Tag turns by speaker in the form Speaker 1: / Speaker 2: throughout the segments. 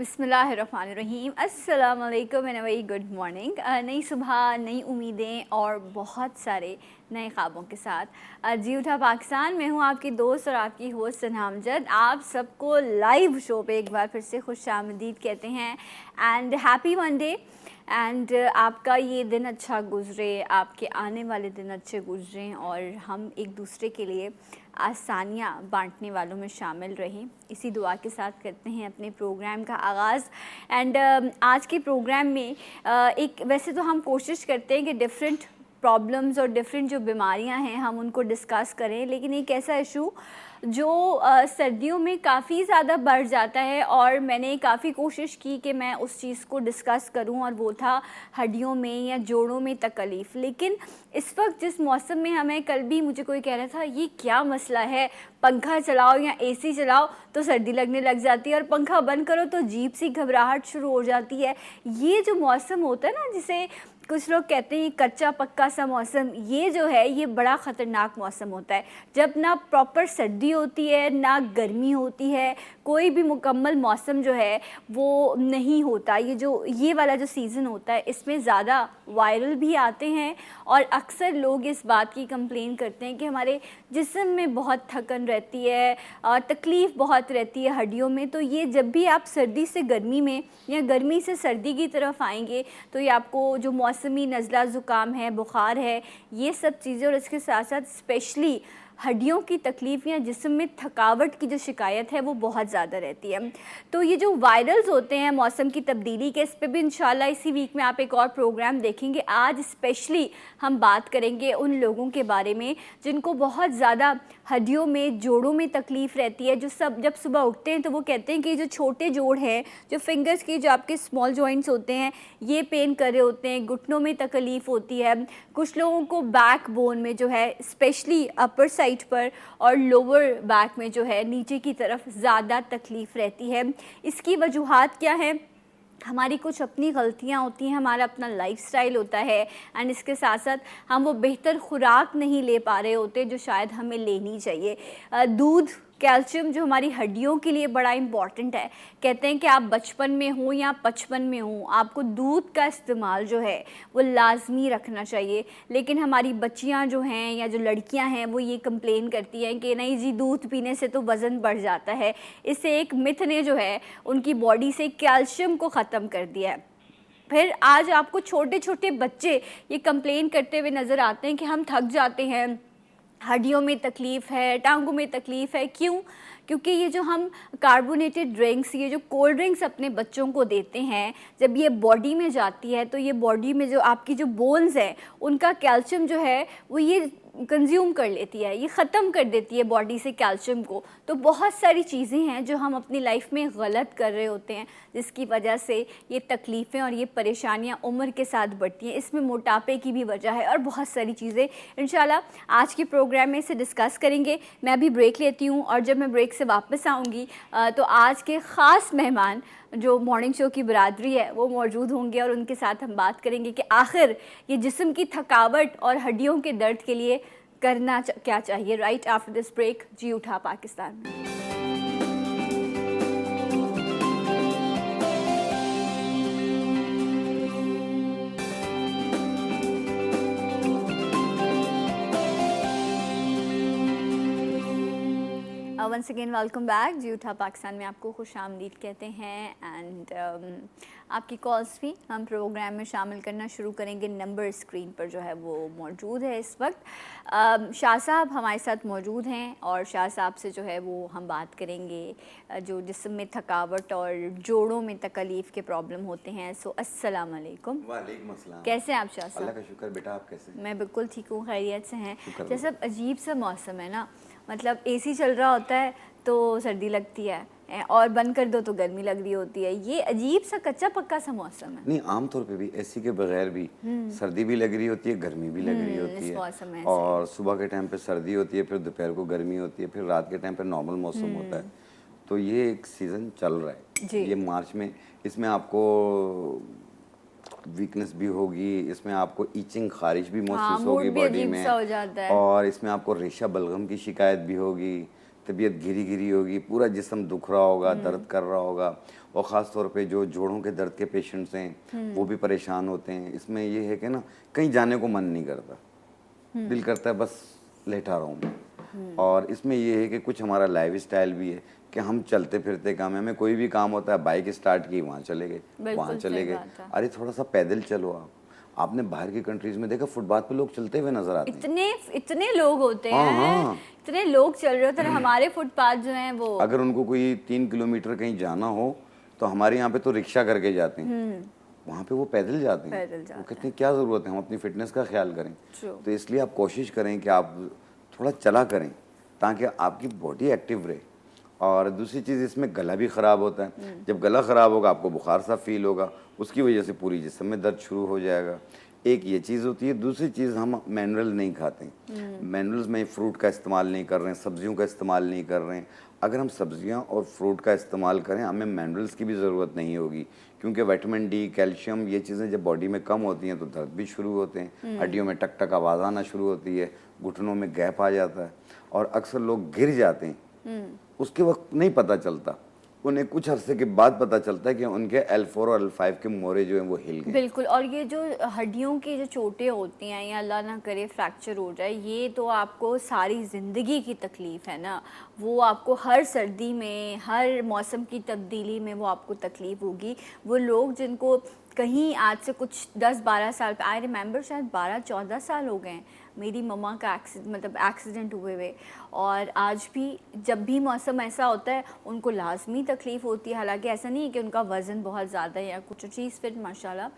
Speaker 1: बिस्मिल्लाहिर्रहमानिर्रहीम, अस्सलाम वालेकुम एंड वेरी गुड मॉर्निंग। नई सुबह, नई उम्मीदें और बहुत सारे नए ख्वाबों के साथ जी उठा पाकिस्तान में हूँ, आपकी दोस्त और आपकी होस्ट सना अमजद। आप सबको लाइव शो पे एक बार फिर से खुशामदीद कहते हैं एंड हैप्पी मंडे। एंड आपका ये दिन अच्छा गुजरे, आपके आने वाले दिन अच्छे गुजरें और हम एक दूसरे के लिए आसानियाँ बांटने वालों में शामिल रहें। इसी दुआ के साथ करते हैं अपने प्रोग्राम का आगाज़। एंड आज के प्रोग्राम में एक वैसे तो हम कोशिश करते हैं कि डिफरेंट प्रॉब्लम्स और डिफरेंट जो बीमारियां हैं हम उनको डिस्कस करें, लेकिन एक ऐसा इशू जो सर्दियों में काफ़ी ज़्यादा बढ़ जाता है और मैंने काफ़ी कोशिश की कि मैं उस चीज़ को डिस्कस करूं, और वो था हड्डियों में या जोड़ों में तकलीफ़। लेकिन इस वक्त जिस मौसम में हमें, कल भी मुझे कोई कह रहा था ये क्या मसला है, पंखा चलाओ या एसी चलाओ तो सर्दी लगने लग जाती है और पंखा बंद करो तो अजीब सी घबराहट शुरू हो जाती है। ये जो मौसम होता है ना, जिसे कुछ लोग कहते हैं कच्चा पक्का सा मौसम, ये जो है ये बड़ा ख़तरनाक मौसम होता है, जब ना प्रॉपर सर्दी होती है ना गर्मी होती है, कोई भी मुकम्मल मौसम जो है वो नहीं होता। ये वाला जो सीज़न होता है इसमें ज़्यादा वायरल भी आते हैं और अक्सर लोग इस बात की कंप्लेन करते हैं कि हमारे जिस्म में बहुत थकन रहती है, तकलीफ़ बहुत रहती है हड्डियों में। तो ये जब भी आप सर्दी से गर्मी में या गर्मी से सर्दी की तरफ आएंगे तो ये आपको जो मौसमी नज़ला ज़ुकाम है, बुखार है, ये सब चीज़ें, और इसके साथ साथ स्पेशली हड्डियों की तकलीफ़ या जिस्म में थकावट की जो शिकायत है वो बहुत ज़्यादा रहती है। तो ये जो वायरल्स होते हैं मौसम की तब्दीली के, इस पे भी इंशाल्लाह इसी वीक में आप एक और प्रोग्राम देखेंगे। आज स्पेशली हम बात करेंगे उन लोगों के बारे में जिनको बहुत ज़्यादा हड्डियों में, जोड़ों में तकलीफ़ रहती है, जो जब सुबह उठते हैं तो वो कहते हैं कि जो छोटे जोड़ हैं, जो फिंगर्स की, जो आपके स्मॉल जॉइंट्स होते हैं, ये पेन कर रहे होते हैं, घुटनों में तकलीफ़ होती है। कुछ लोगों को बैक बोन में जो है, स्पेशली अपर साइड पर और लोअर बैक में जो है नीचे की तरफ ज़्यादा तकलीफ़ रहती है। इसकी वजूहात क्या हैं? हमारी कुछ अपनी गलतियाँ होती हैं, हमारा अपना लाइफस्टाइल होता है, एंड इसके साथ साथ हम वो बेहतर खुराक नहीं ले पा रहे होते जो शायद हमें लेनी चाहिए। दूध, कैल्शियम जो हमारी हड्डियों के लिए बड़ा इम्पॉर्टेंट है। कहते हैं कि आप बचपन में हो या 55 में हो, आपको दूध का इस्तेमाल जो है वो लाजमी रखना चाहिए। लेकिन हमारी बच्चियां जो हैं या जो लड़कियां हैं वो ये कंप्लेन करती हैं कि नहीं जी, दूध पीने से तो वज़न बढ़ जाता है। इससे एक मिथ ने जो है उनकी बॉडी से कैल्शियम को ख़त्म कर दिया है। फिर आज आपको छोटे छोटे बच्चे ये कंप्लेन करते हुए नज़र आते हैं कि हम थक जाते हैं, हड्डियों में तकलीफ़ है, टांगों में तकलीफ़ है। क्यों? क्योंकि ये जो हम कार्बोनेटेड ड्रिंक्स, ये जो कोल्ड ड्रिंक्स अपने बच्चों को देते हैं, जब ये बॉडी में जाती है तो ये बॉडी में जो आपकी जो बोन्स हैं उनका कैल्शियम जो है वो ये कंज्यूम कर लेती है, ये ख़त्म कर देती है बॉडी से कैल्शियम को। तो बहुत सारी चीज़ें हैं जो हम अपनी लाइफ में गलत कर रहे होते हैं, जिसकी वजह से ये तकलीफ़ें और ये परेशानियां उम्र के साथ बढ़ती हैं। इसमें मोटापे की भी वजह है और बहुत सारी चीज़ें इंशाल्लाह आज के प्रोग्राम में इसे डिस्कस करेंगे। मैं अभी ब्रेक लेती हूँ और जब मैं ब्रेक से वापस आऊँगी तो आज के ख़ास मेहमान जो मॉर्निंग शो की बरादरी है वो मौजूद होंगे और उनके साथ हम बात करेंगे कि आखिर ये जिस्म की थकावट और हड्डियों के दर्द के लिए करना क्या चाहिए। राइट आफ्टर दिस ब्रेक, जी उठा Pakistan. Once again welcome back. जी उठा पाकिस्तान में आपको खुश आमदीद कहते हैं। एंड आपकी कॉल्स भी हम प्रोग्राम में शामिल करना शुरू करेंगे। नंबर स्क्रीन पर जो है वो मौजूद है इस वक्त। शाह साहब हमारे साथ मौजूद हैं और शाह साहब से जो है वो हम बात करेंगे जो जिस्म में थकावट और जोड़ों में तकलीफ़ के प्रॉब्लम होते हैं। सो अस्सलाम वालेकुम।
Speaker 2: वालेकुम अस्सलाम।
Speaker 1: कैसे हैं आप शाह साहब?
Speaker 2: अल्लाह का शुक्र। बेटा आप कैसे?
Speaker 1: मैं बिल्कुल ठीक हूँ, खैरियत से हैं। जैसा अजीब सा मौसम है ना, मतलब एसी चल रहा होता है तो सर्दी लगती है और बंद कर दो तो गर्मी लग रही होती है। ये अजीब सा कच्चा पक्का सा मौसम है।
Speaker 2: नहीं, आम तौर पे भी एसी के बगैर भी सर्दी भी लग रही होती है, गर्मी भी लग रही होती है। और सुबह के टाइम पे सर्दी होती है, फिर दोपहर को गर्मी होती है, फिर रात के टाइम पे नॉर्मल मौसम होता है। तो ये एक सीज़न चल रहा है ये मार्च में। इसमें आपको वीकनेस भी होगी, इसमें आपको ईचिंग, खारिश भी महसूस होगी बॉडी में, और इसमें आपको रेशा बलगम की शिकायत भी होगी। तबीयत घिरी घिरी होगी, पूरा जिस्म दुख रहा होगा, दर्द कर रहा होगा। और ख़ास तौर पे जो जोड़ों के दर्द के पेशेंट्स हैं वो भी परेशान होते हैं। इसमें ये है कि ना कहीं जाने को मन नहीं करता, दिल करता है बस लेटा रहूँ मैं। और इसमें ये है कि कुछ हमारा लाइफ स्टाइल भी है कि हम चलते फिरते काम है, हमें कोई भी काम होता है, बाइक स्टार्ट की वहाँ चले गए, वहाँ चले गए। अरे थोड़ा सा पैदल चलो आप। आपने बाहर की कंट्रीज में देखा फुटपाथ पे लोग चलते हुए नजर आते हैं।
Speaker 1: इतने लोग होते
Speaker 2: हाँ,
Speaker 1: हैं,
Speaker 2: हाँ।
Speaker 1: इतने लोग चल रहे होते हैं। हमारे फुटपाथ जो हैं वो,
Speaker 2: अगर उनको कोई 3 किलोमीटर कहीं जाना हो तो हमारे यहाँ पे तो रिक्शा करके जाते हैं, वहाँ पे वो पैदल जाते हैं। वो कहते हैं क्या ज़रूरत है, हम अपनी फिटनेस का ख्याल करें। तो इसलिए आप कोशिश करें कि आप थोड़ा चला करें ताकि आपकी बॉडी एक्टिव रहे। और दूसरी चीज़, इसमें गला भी ख़राब होता है। जब गला ख़राब होगा आपको बुखार सा फील होगा, उसकी वजह से पूरी जिस्म में दर्द शुरू हो जाएगा। एक ये चीज़ होती है। दूसरी चीज़, हम मिनरल नहीं खाते हैं। मिनरल्स में फ्रूट का इस्तेमाल नहीं कर रहे हैं, सब्जियों का इस्तेमाल नहीं कर रहे हैं। अगर हम सब्जियां और फ्रूट का इस्तेमाल करें, हमें मिनरल्स की भी ज़रूरत नहीं होगी, क्योंकि विटामिन डी, कैल्शियम, ये चीज़ें जब बॉडी में कम होती हैं तो दर्द भी शुरू होते हैं, हड्डियों में टक टक आवाज़ आना शुरू होती है, घुटनों में गैप आ जाता है और अक्सर लोग गिर जाते हैं। उसके वक्त नहीं पता चलता, उन्हें कुछ अरसे के बाद पता चलता है कि उनके L4 और L5 के मोरे जो हैं वो हिल गए।
Speaker 1: बिल्कुल। और ये जो हड्डियों की जो चोटें होती हैं या अल्लाह ना करे फ्रैक्चर हो जाए, ये तो आपको सारी ज़िंदगी की तकलीफ़ है ना। वो आपको हर सर्दी में, हर मौसम की तब्दीली में वो आपको तकलीफ़ होगी। वो लोग जिनको कहीं आज से कुछ 10-12 साल, आई रिमेंबर शायद 12-14 साल हो गए हैं मेरी मम्मा का एक्सीडेंट हुए हुए, और आज भी जब भी मौसम ऐसा होता है उनको लाजमी तकलीफ़ होती है। हालांकि ऐसा नहीं है कि उनका वज़न बहुत ज़्यादा है या कुछ, चीज़ फिट माशाल्लाह,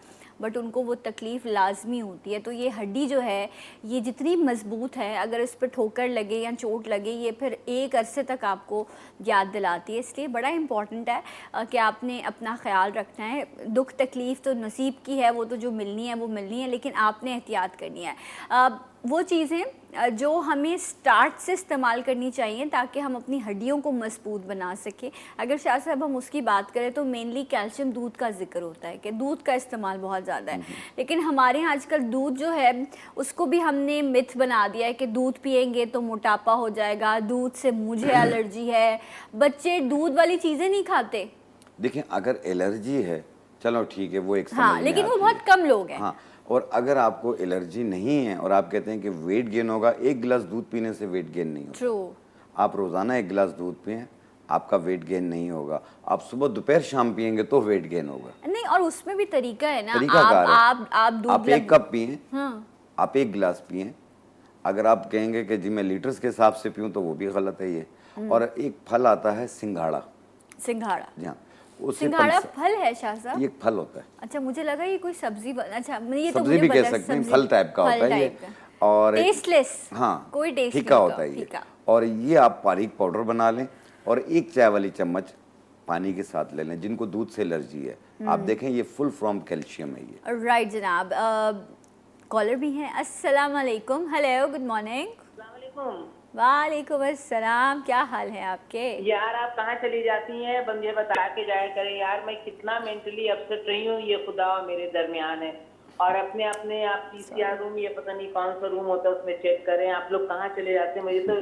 Speaker 1: बट उनको वो तकलीफ़ लाजमी होती है। तो ये हड्डी जो है ये जितनी मज़बूत है, अगर इस पर ठोकर लगे या चोट लगे, ये फिर एक अरसे तक आपको याद दिलाती है। इसलिए बड़ा इम्पॉर्टेंट है कि आपने अपना ख्याल रखना है। दुख तकलीफ़ तो नसीब की है, वो तो जो मिलनी है वो मिलनी है, लेकिन आपने एहतियात करनी है। वो चीज़ें जो हमें स्टार्ट से इस्तेमाल करनी चाहिए ताकि हम अपनी हड्डियों को मजबूत बना सकें। अगर शाह साहब हम उसकी बात करें तो मेनली कैल्शियम दूध का जिक्र होता है कि दूध का इस्तेमाल बहुत ज़्यादा है, लेकिन हमारे यहाँ आजकल दूध जो है उसको भी हमने मिथ बना दिया है कि दूध पिएंगे तो मोटापा हो जाएगा, दूध से मुझे एलर्जी है। बच्चे दूध वाली चीज़ें नहीं खाते।
Speaker 2: देखिए, अगर एलर्जी है चलो ठीक है, वो एक समझ
Speaker 1: हाँ,
Speaker 2: में
Speaker 1: लेकिन वो
Speaker 2: आती
Speaker 1: बहुत
Speaker 2: है।
Speaker 1: कम लोग हैं।
Speaker 2: हाँ, और अगर आपको एलर्जी नहीं है और आप कहते हैं कि वेट गेन होगा, एक गिलास दूध पीने से वेट गेन नहीं होगा।
Speaker 1: ट्रू।
Speaker 2: आप रोज़ाना एक गिलास दूध पिएं, आपका वेट गेन नहीं होगा। आप सुबह दोपहर शाम पिएंगे तो वेट गेन होगा।
Speaker 1: नहीं, और उसमें भी तरीका है ना।
Speaker 2: तरीकाकार है।
Speaker 1: आप दूध
Speaker 2: आप एक कप पिएं,
Speaker 1: हाँ।
Speaker 2: आप एक गिलास पिएं। अगर आप कहेंगे कि जी मैं लीटर्स के हिसाब से पीऊँ तो वो भी गलत है ये। और एक फल आता है सिंघाड़ा।
Speaker 1: सिंघाड़ा,
Speaker 2: जी हाँ, उससे
Speaker 1: सिंघाड़ा फल है शाह साहब?
Speaker 2: ये एक फल होता है।
Speaker 1: अच्छा, मुझे लगा ये कोई सब्जी अच्छा, ये तो
Speaker 2: सब्जी
Speaker 1: मुझे
Speaker 2: भी
Speaker 1: पता
Speaker 2: कह
Speaker 1: है,
Speaker 2: सकते हैं,
Speaker 1: सब्जी,
Speaker 2: फल टाइप का होता है ये। और
Speaker 1: टेस्टलेस।
Speaker 2: हाँ,
Speaker 1: कोई टेस्ट
Speaker 2: फीका
Speaker 1: नहीं
Speaker 2: होता है ये।
Speaker 1: फीका।
Speaker 2: और ये आप बारीक पाउडर बना लें और एक चाय वाली चम्मच पानी के साथ ले लें। जिनको दूध से एलर्जी है, आप देखें ये फुल फ्रॉम कैल्शियम है ये।
Speaker 1: राइट जनाब। कॉलर भी हैं। अस्सलाम वालेकुम। Hello, good morning. वालेकुम अस्सलाम। क्या हाल है आपके?
Speaker 3: यार आप कहाँ चली जाती हैं? बंदे बता के जाया करें यार, मैं कितना मेंटली अपसेट रही हूँ, ये खुदा मेरे दरमियान है। और अपने अपने आप PCR रूम, ये पता नहीं कौन सा रूम होता है, उसमें चेक करें। आप लोग कहाँ चले जाते हैं? मुझे तो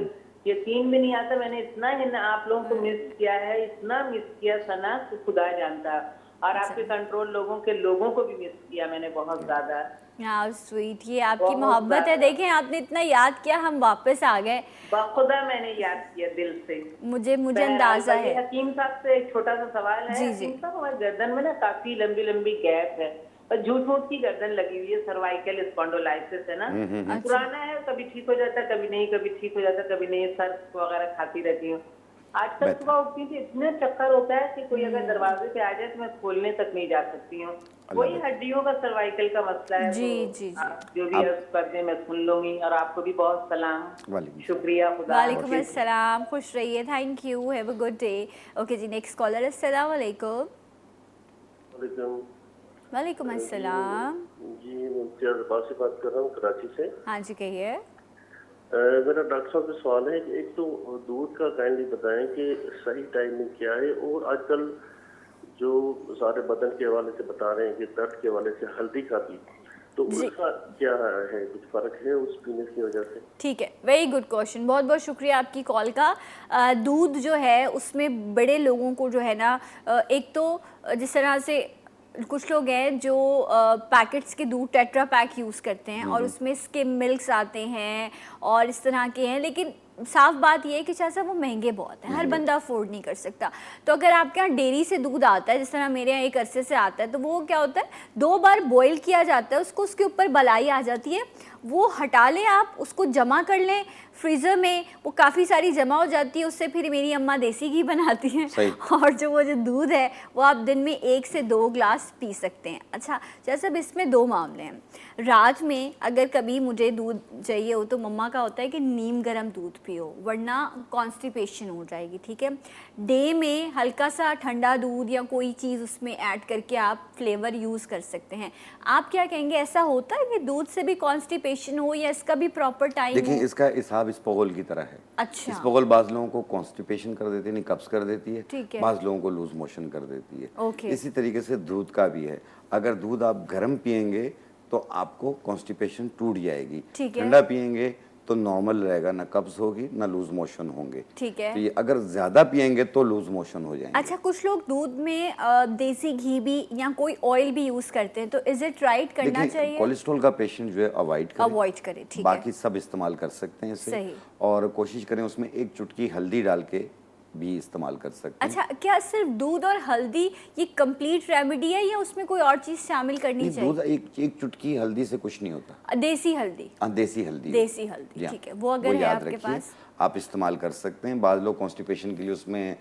Speaker 3: यकीन भी नहीं आता। मैंने इतना आप लोगों को मिस किया है, इतना मिस किया सना कि खुदा जानता। और आपके कंट्रोल लोगों को भी मिस किया मैंने बहुत ज्यादा।
Speaker 1: यार स्वीट, ये आपकी मोहब्बत है। देखें, आपने इतना याद किया, हम वापस आ गए।
Speaker 3: बखुदा मैंने याद किया दिल से।
Speaker 1: मुझे अंदाजा है।
Speaker 3: हकीम साहब से एक छोटा सा सवाल है। हकीम साहब, हमारी गर्दन में ना काफी लंबी लंबी गैप है और झूठ मूठ की गर्दन लगी हुई है, सर्वाइकल स्पॉन्डिलोलाइसिस है ना। पुराना है, कभी ठीक हो जाता है, कभी नहीं, कभी ठीक हो जाता है, कभी नहीं। सर वगैरह खाती रहती हूँ। आजकल सुबह उठती थी, इतने चक्कर होता है कि कोई अगर दरवाजे पे आ जाए तो मैं खोलने तक नहीं जा सकती हूँ। वही हड्डियों का सर्वाइकल का मसला है।
Speaker 1: जी
Speaker 3: तो
Speaker 1: जी जी।
Speaker 3: आप जो भी अर्ज कर दें मैं सुन लूंगी। और आपको भी बहुत सलाम, शुक्रिया, खुदा।
Speaker 1: वालेकुम अस्सलाम, खुश रहिए, thank you, have a good day. Okay जी, नेक्स्ट कॉलर। अस्सलाम वालेकुम। वालेकुम अस्सलाम
Speaker 4: जी, मुमताज अब्बास से बात कर रहा हूँ, कराची से।
Speaker 1: हाँ जी, कहिए।
Speaker 4: मेरा डॉक्टर साहब से सवाल है कि एक तो दूध का काइंडली बताएं कि सही टाइमिंग क्या है। और आजकल जो सारे बदन के हवाले से बता रहे हैं कि दर्द के हवाले से हल्दी का भी, तो उसका क्या है, कुछ फर्क है उस पीने की वजह से?
Speaker 1: ठीक है, वेरी गुड क्वेश्चन, बहुत बहुत शुक्रिया आपकी कॉल का। दूध जो है उसमें बड़े लोगों को जो है ना, एक तो जिस तरह से कुछ लोग हैं जो पैकेट्स के दूध टेट्रा पैक यूज़ करते हैं और उसमें स्किम मिल्क्स आते हैं और इस तरह के हैं, लेकिन साफ बात यह है कि चाचा वो महंगे बहुत हैं, हर बंदा अफोर्ड नहीं कर सकता। तो अगर आपके यहाँ डेयरी से दूध आता है, जिस तरह मेरे यहाँ एक अरसे से आता है, तो वो क्या होता है 2 बार बॉईल किया जाता है उसको, उसके ऊपर बलाई आ जाती है, वो हटा लें आप, उसको जमा कर लें फ्रीज़र में, वो काफ़ी सारी जमा हो जाती है, उससे फिर मेरी अम्मा देसी घी बनाती हैं और वो जो दूध है वो आप दिन में 1 से 2 ग्लास पी सकते हैं। अच्छा जैसे अब इसमें 2 मामले हैं। रात में अगर कभी मुझे दूध चाहिए हो तो मम्मा का होता है कि नीम गर्म दूध पियो वरना कॉन्स्टिपेशन हो जाएगी, ठीक है। डे में हल्का सा ठंडा दूध या कोई चीज़ उसमें ऐड करके आप फ्लेवर यूज़ कर सकते हैं। आप क्या कहेंगे, ऐसा होता है कि दूध से भी कॉन्स्टिपेशन हो या इसका भी प्रॉपर टाइम हो?
Speaker 2: देखिए इसका हिसाब स्पोगोल की तरह है।
Speaker 1: अच्छा,
Speaker 2: स्पोगोल बाज लोगों को कॉन्स्टिपेशन कर देती है, कब्ज कर देती है,
Speaker 1: ठीक है।
Speaker 2: बाज लोगों को लूज मोशन कर देती है।
Speaker 1: ओके।
Speaker 2: इसी तरीके से दूध का भी है, अगर दूध आप गर्म पियेंगे तो आपको कॉन्स्टिपेशन टूट जाएगी,
Speaker 1: ठीक है।
Speaker 2: ठंडा पियेंगे तो नॉर्मल रहेगा, ना कब्ज होगी ना लूज मोशन होंगे,
Speaker 1: ठीक है।
Speaker 2: तो ये अगर ज्यादा पियेंगे तो लूज मोशन हो जाएंगे।
Speaker 1: अच्छा, कुछ लोग दूध में देसी घी भी या कोई ऑयल भी यूज करते हैं, तो इज इट राइट करना चाहिए?
Speaker 2: कोलेस्ट्रॉल का पेशेंट जो है अवॉइड
Speaker 1: करे, ठीक है।
Speaker 2: बाकी सब इस्तेमाल कर सकते हैं इसे।
Speaker 1: सही।
Speaker 2: और कोशिश करें उसमें 1 चुटकी हल्दी डाल के भी इस्तेमाल कर सकते हैं।
Speaker 1: अच्छा, क्या सिर्फ दूध और हल्दी ये कंप्लीट रेमेडी है या उसमें कोई और चीज शामिल करनी चाहिए?
Speaker 2: दूध एक चुटकी हल्दी से कुछ नहीं होता।
Speaker 1: देसी हल्दी?
Speaker 2: देसी हल्दी,
Speaker 1: ठीक है, वो अगर है आपके पास
Speaker 2: आप इस्तेमाल कर सकते हैं। बाद लोग कॉन्स्टिपेशन के लिए उसमें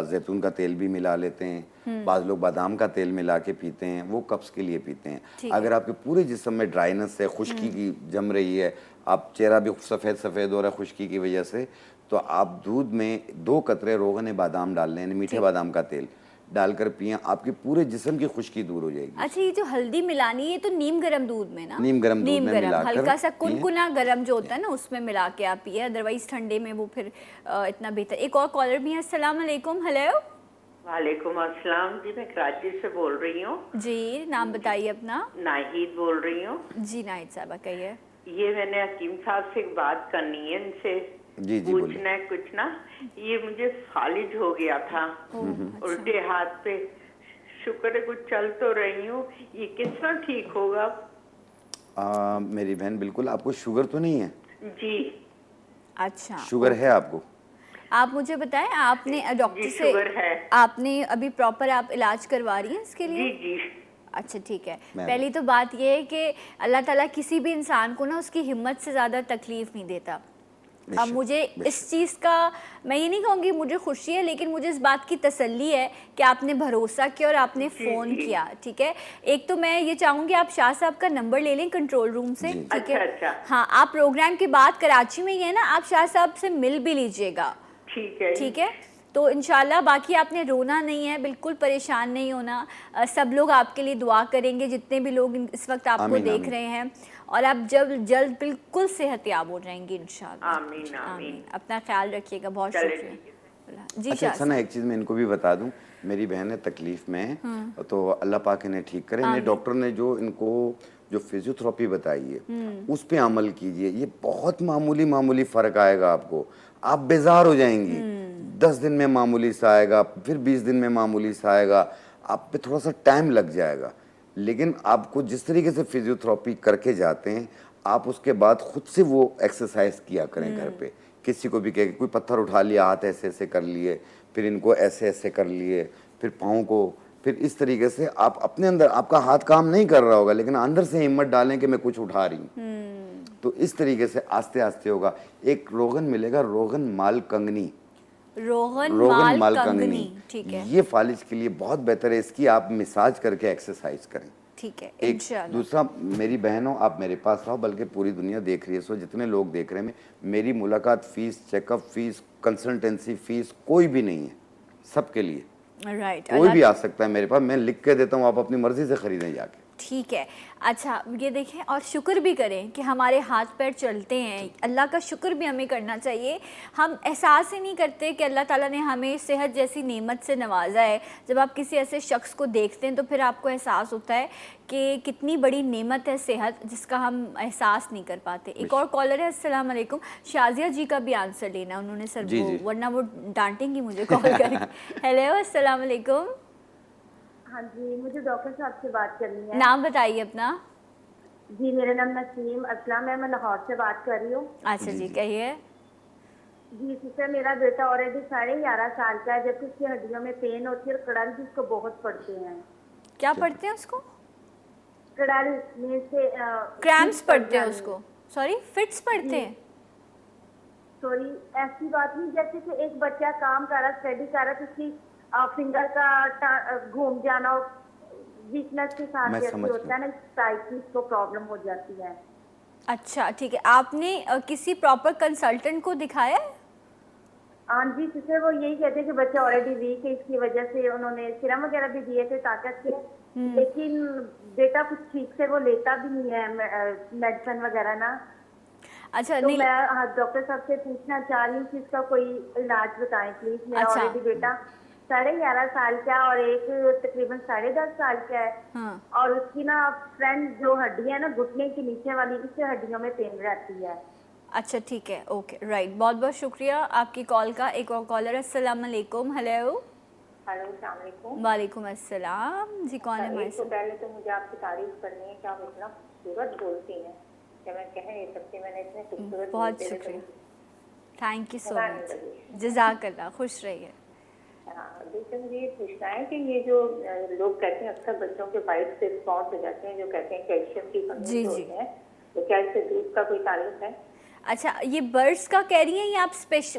Speaker 2: जैतून का तेल भी मिला लेते हैं, बाद लोग बादाम का तेल मिला के पीते हैं, वो कब्ज के लिए पीते हैं। अगर आपके पूरे जिस्म में ड्राइनेस है, खुश्की की जम रही है, आप चेहरा भी सफ़ेद हो रहा है खुश्की की वजह से, तो आप दूध में 2 कतरे रोगन बादाम डाल लें, मीठे बादाम का तेल डालकर पिए, आपके पूरे जिस्म की खुश्की दूर हो जाएगी।
Speaker 1: अच्छा, ये जो हल्दी मिलानी है तो नीम गर्म दूध में ना?
Speaker 2: नीम गर्म दूध में मिलाकर
Speaker 1: हल्का सा कुनकुना गर्म जो होता है ना उसमें मिला के आप पिए, अदरवाइज ठंडे में वो फिर इतना बेहतर। एक और कॉलर भी है। अस्सलाम वालेकुम। हेलो।
Speaker 3: वालेकुम अस्सलाम जी, मैं कराची से बोल रही हूँ
Speaker 1: जी, नाम बताइए अपना।
Speaker 3: नाहिद बोल रही हूँ
Speaker 1: जी नाहिद साहबा, कहिए।
Speaker 3: ये मैंने हकीम साहब से एक बात करनी है, इनसे
Speaker 2: जी
Speaker 3: पूछना है कुछ ना। ये मुझे फालिज हो गया था उल्टे हाथ पे, शुक्र है कुछ चल तो रही हूँ, ये किस तरह ठीक होगा?
Speaker 2: मेरी बहन बिल्कुल, आपको शुगर तो नहीं है?
Speaker 3: जी।
Speaker 1: अच्छा,
Speaker 2: शुगर है आपको?
Speaker 1: आप मुझे बताएं, आपने डॉक्टर से
Speaker 3: शुगर है।
Speaker 1: आपने अभी प्रॉपर आप इलाज करवा रही हैं इसके लिए?
Speaker 3: जी जी।
Speaker 1: अच्छा ठीक है। पहली तो बात ये है कि अल्लाह ताला किसी भी इंसान को ना उसकी हिम्मत से ज़्यादा तकलीफ नहीं देता। अब मुझे इस चीज़ का, मैं ये नहीं कहूँगी मुझे खुशी है, लेकिन मुझे इस बात की तसल्ली है कि आपने भरोसा किया और आपने फ़ोन किया, ठीक है। एक तो मैं ये चाहूँगी आप शाह साहब का नंबर ले लें कंट्रोल रूम से, ठीक है।
Speaker 3: अच्छा।
Speaker 1: हाँ, आप प्रोग्राम के बाद कराची में ही है ना, आप शाह साहब से मिल भी लीजिएगा,
Speaker 3: ठीक है।
Speaker 1: ठीक है। तो इंशाल्लाह, बाकी आपने रोना नहीं है, बिल्कुल परेशान नहीं होना। सब लोग आपके लिए दुआ करेंगे, जितने भी लोग इस वक्त आपको देख रहे हैं, और आप जल्द बिल्कुल सेहतयाब हो जाएंगे इंशाल्लाह।
Speaker 3: आमीन आमीन।
Speaker 1: अपना ख्याल रखिएगा, बहुत शुक्रिया जी।
Speaker 2: अच्छा सना, एक चीज़ मैं इनको भी बता दूं, मेरी बहन है तकलीफ में है, तो अल्लाह पाक इन्हें ठीक करे। इन्हें डॉक्टर ने जो इनको जो फिजियोथेरेपी बताई है उस पे अमल कीजिए, ये बहुत मामूली फ़र्क आएगा आपको, आप बेजार हो जाएंगी। 10 दिन में मामूली सा आएगा, फिर 20 दिन में मामूली सा आएगा, आप पे थोड़ा सा टाइम लग जाएगा, लेकिन आपको जिस तरीके से फिजियोथेरेपी करके जाते हैं, आप उसके बाद खुद से वो एक्सरसाइज किया करें घर पे। किसी को भी कहे, कोई पत्थर उठा लिया, हाथ ऐसे ऐसे कर लिए, फिर इनको ऐसे ऐसे कर लिए, फिर पाँव को, फिर इस तरीके से आप अपने अंदर, आपका हाथ काम नहीं कर रहा होगा लेकिन अंदर से हिम्मत डालें कि मैं कुछ उठा रही हूँ, तो इस तरीके से आस्ते आस्ते होगा। एक रोगन मिलेगा, रोगन माल कंगनी,
Speaker 1: रोगन माल कंगनी, ठीक है।
Speaker 2: ये फालिज के लिए बहुत बेहतर है, इसकी आप मसाज करके एक्सरसाइज करें,
Speaker 1: ठीक है।
Speaker 2: एक दूसरा, मेरी बहनों आप मेरे पास आओ, बल्कि पूरी दुनिया देख रही है, सो जितने लोग देख रहे हैं, मेरी मुलाकात fees, checkup fees, consultancy fees कोई भी नहीं है, सबके लिए।
Speaker 1: राइट,
Speaker 2: कोई भी आ सकता है मेरे पास, मैं लिख के देता हूँ, आप अपनी मर्जी से खरीदें जाके।
Speaker 1: ठीक है। अच्छा ये देखें और शुक्र भी करें कि हमारे हाथ पैर चलते हैं, अल्लाह का शुक्र भी हमें करना चाहिए। हम एहसास ही नहीं करते कि अल्लाह ताला ने हमें सेहत जैसी नेमत से नवाजा है। जब आप किसी ऐसे शख्स को देखते हैं तो फिर आपको एहसास होता है कि कितनी बड़ी नेमत है सेहत, जिसका हम एहसास नहीं कर पाते। एक और कॉलर है, अस्सलाम वालेकुम। शाजिया जी का भी आंसर लेना उन्होंने सर,
Speaker 2: जी,
Speaker 1: वो
Speaker 2: जी।
Speaker 1: वरना वो डांटेंगी मुझे कॉल करके। हेलो अस्सलाम वालेकुम।
Speaker 5: हाँ जी, मुझे डॉक्टर साहब से बात करनी है।
Speaker 1: नाम बताइए अपना।
Speaker 5: जी, मेरा नाम नसीम असलम है, मैं लाहौर से बात कर रही हूँ।
Speaker 1: अच्छा जी कहिए।
Speaker 5: जी सिस्टर, मेरा बेटा ऑलरेडी 11.5 साल का है, जबकि उसकी हड्डियों में पेन होती है और कड़ल भी उसको बहुत पड़ते हैं।
Speaker 1: क्या पढ़ते हैं उसको?
Speaker 5: कड़ल में से
Speaker 1: क्रैम्प्स पढ़ते हैं उसको? सॉरी, फिट्स पढ़ते हैं?
Speaker 5: सॉरी, ऐसी बात नहीं, जैसे कि एक बच्चा काम कर रहा, स्टडी कर रहा, तो उसकी फिंगर का घूम जाना वीकनेस के साथ
Speaker 2: मैं
Speaker 5: जैसे
Speaker 2: समझ
Speaker 5: होता है ना, टाइप की उसको प्रॉब्लम हो जाती है।
Speaker 1: अच्छा ठीक है। आपने किसी प्रॉपर कंसल्टेंट को दिखाया है?
Speaker 5: हाँ जी सिस्टर, वो यही कहते हैं कि बच्चा ऑलरेडी वीक है, इसकी वजह से उन्होंने सीरम वगैरह भी दिए थे ताकत के, लेकिन बेटा कुछ ठीक से वो लेता भी नहीं है मेडिसिन वगैरह ना।
Speaker 1: अच्छा
Speaker 5: तो
Speaker 1: नहीं।
Speaker 5: मैं डॉक्टर साहब से पूछना चाह रही हूँ कि इसका कोई इलाज बताएं प्लीज। मेरा
Speaker 1: अच्छा।
Speaker 5: ऑलरेडी बेटा 11.5 साल का और एक तकरीबन 10.5 साल का है।
Speaker 1: हाँ।
Speaker 5: और उसकी ना फ्रंट जो हड्डी है ना घुटने के नीचे वाली, इससे हड्डियों में पेन रहती है।
Speaker 1: अच्छा ठीक है, ओके राइट। बहुत बहुत शुक्रिया आपकी कॉल का। एक और कॉलर, अस्सलाम वालेकुम। हेलो।
Speaker 6: हेलो, अस्सलाम वालेकुम।
Speaker 1: वालेकुम अस्सलाम जी, कौन है हमारे
Speaker 6: एक तो
Speaker 1: साथ?
Speaker 6: पहले तो मुझे आपकी तारीफ करनी है कि आप इतना खूबसूरत बोलती हैं कि मैं कह नहीं सकती, मैंने इतने खूबसूरत
Speaker 1: बहुत
Speaker 6: बोलते हुए
Speaker 1: शुक्रिया,
Speaker 6: कभी-
Speaker 1: थैंक यू सो
Speaker 6: पता
Speaker 1: मच।
Speaker 6: नहीं लगी।
Speaker 1: जज़ाकल्लाह, खुश रहिए।
Speaker 6: हाँ, दूसरा मुझे ये पूछना है कि ये जो लोग कहते हैं अक्सर बच्चों के वाइट से स्पॉट हो जाते हैं, जो कहते हैं कैल्शियम की कमी
Speaker 1: जी,
Speaker 6: जो
Speaker 1: जी।
Speaker 6: है, तो क्या इससे दूध का कोई ताल्लुक है?
Speaker 1: अच्छा, ये बर्ड्स का कह रही हैं या आप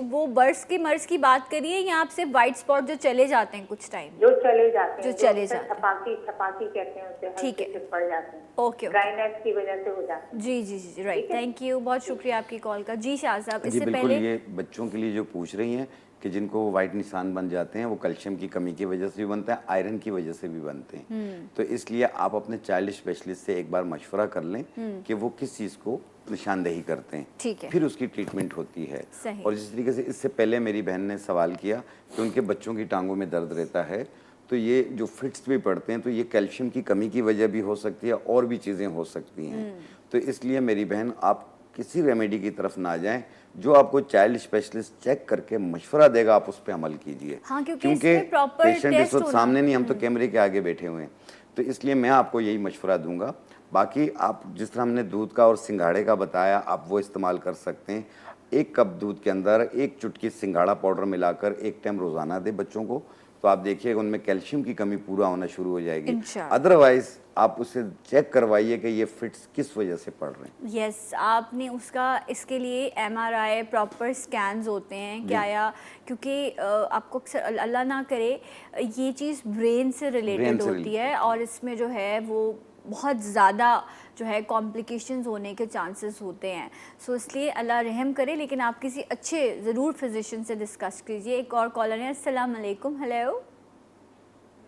Speaker 1: वो बर्ड्स के मर्ज की बात करिए या आप सिर्फ वाइट स्पॉट जो चले जाते हैं कुछ टाइम?
Speaker 6: जो चले जाते हैं,
Speaker 1: जो चले जाते हैं।
Speaker 6: छपाकी कहते हैं उसे,
Speaker 1: ठीक है।
Speaker 6: हल्के से पड़ जाते हैं,
Speaker 1: ओके ओके।
Speaker 6: ड्राइनेस की वजह से हो जाते हैं।
Speaker 1: जी जी जी राइट, थैंक यू, बहुत शुक्रिया आपकी कॉल का। जी शाह साहब,
Speaker 2: जी
Speaker 1: इससे
Speaker 2: बिल्कुल,
Speaker 1: पहले
Speaker 2: ये बच्चों के लिए जो पूछ रही हैं कि जिनको वाइट निशान बन जाते हैं, वो कैल्शियम की कमी की वजह से भी बनते हैं, आयरन की वजह से भी बनते हैं। तो इसलिए आप अपने चाइल्ड स्पेशलिस्ट से एक बार मशवरा कर लें कि वो किस चीज़ को निशानदेही करते हैं,
Speaker 1: ठीक है।
Speaker 2: फिर उसकी ट्रीटमेंट होती है।
Speaker 1: सही।
Speaker 2: और जिस तरीके से इससे पहले मेरी बहन ने सवाल किया कि उनके बच्चों की टांगों में दर्द रहता है, तो ये जो फिट्स भी पड़ते हैं, तो ये कैल्शियम की कमी की वजह भी हो सकती है और भी चीज़ें हो सकती हैं। तो इसलिए मेरी बहन, आप किसी रेमेडी की तरफ ना जाएं, जो आपको चाइल्ड स्पेशलिस्ट चेक करके मशवरा देगा आप उस पर अमल कीजिए।
Speaker 1: हाँ, क्योंकि इसमें proper
Speaker 2: पेशेंट इस
Speaker 1: test
Speaker 2: वक्त
Speaker 1: होना।
Speaker 2: सामने नहीं, हम तो कैमरे के आगे बैठे हुए हैं, तो इसलिए मैं आपको यही मशवरा दूंगा। बाकी आप जिस तरह हमने दूध का और सिंघाड़े का बताया, आप वो इस्तेमाल कर सकते हैं। 1 कप दूध के अंदर 1 चुटकी सिंघाड़ा पाउडर मिलाकर 1 टाइम रोज़ाना दे बच्चों को, तो आप देखिएगा उनमें कैल्शियम की कमी पूरा होना शुरू हो जाएगी।
Speaker 1: इंशाअल्लाह।
Speaker 2: अदरवाइज आप उसे चेक करवाइए कि ये फिट्स किस वजह से पड़ रहे हैं।
Speaker 1: यस, आपने उसका इसके लिए MRI प्रॉपर स्कैन्स होते हैं क्या, या क्योंकि आपको अक्सर अल्लाह ना करे ये चीज़ ब्रेन से रिलेटेड होती है और इसमें जो है वो बहुत ज़्यादा जो है कॉम्प्लिकेशंस होने के चांसेस होते हैं। सो इसलिए अल्लाह रहम करे, लेकिन आप किसी अच्छे ज़रूर फिजिशियन से डिस्कस कीजिए। एक और कॉलर है, अस्सलाम वालेकुम। हेलो।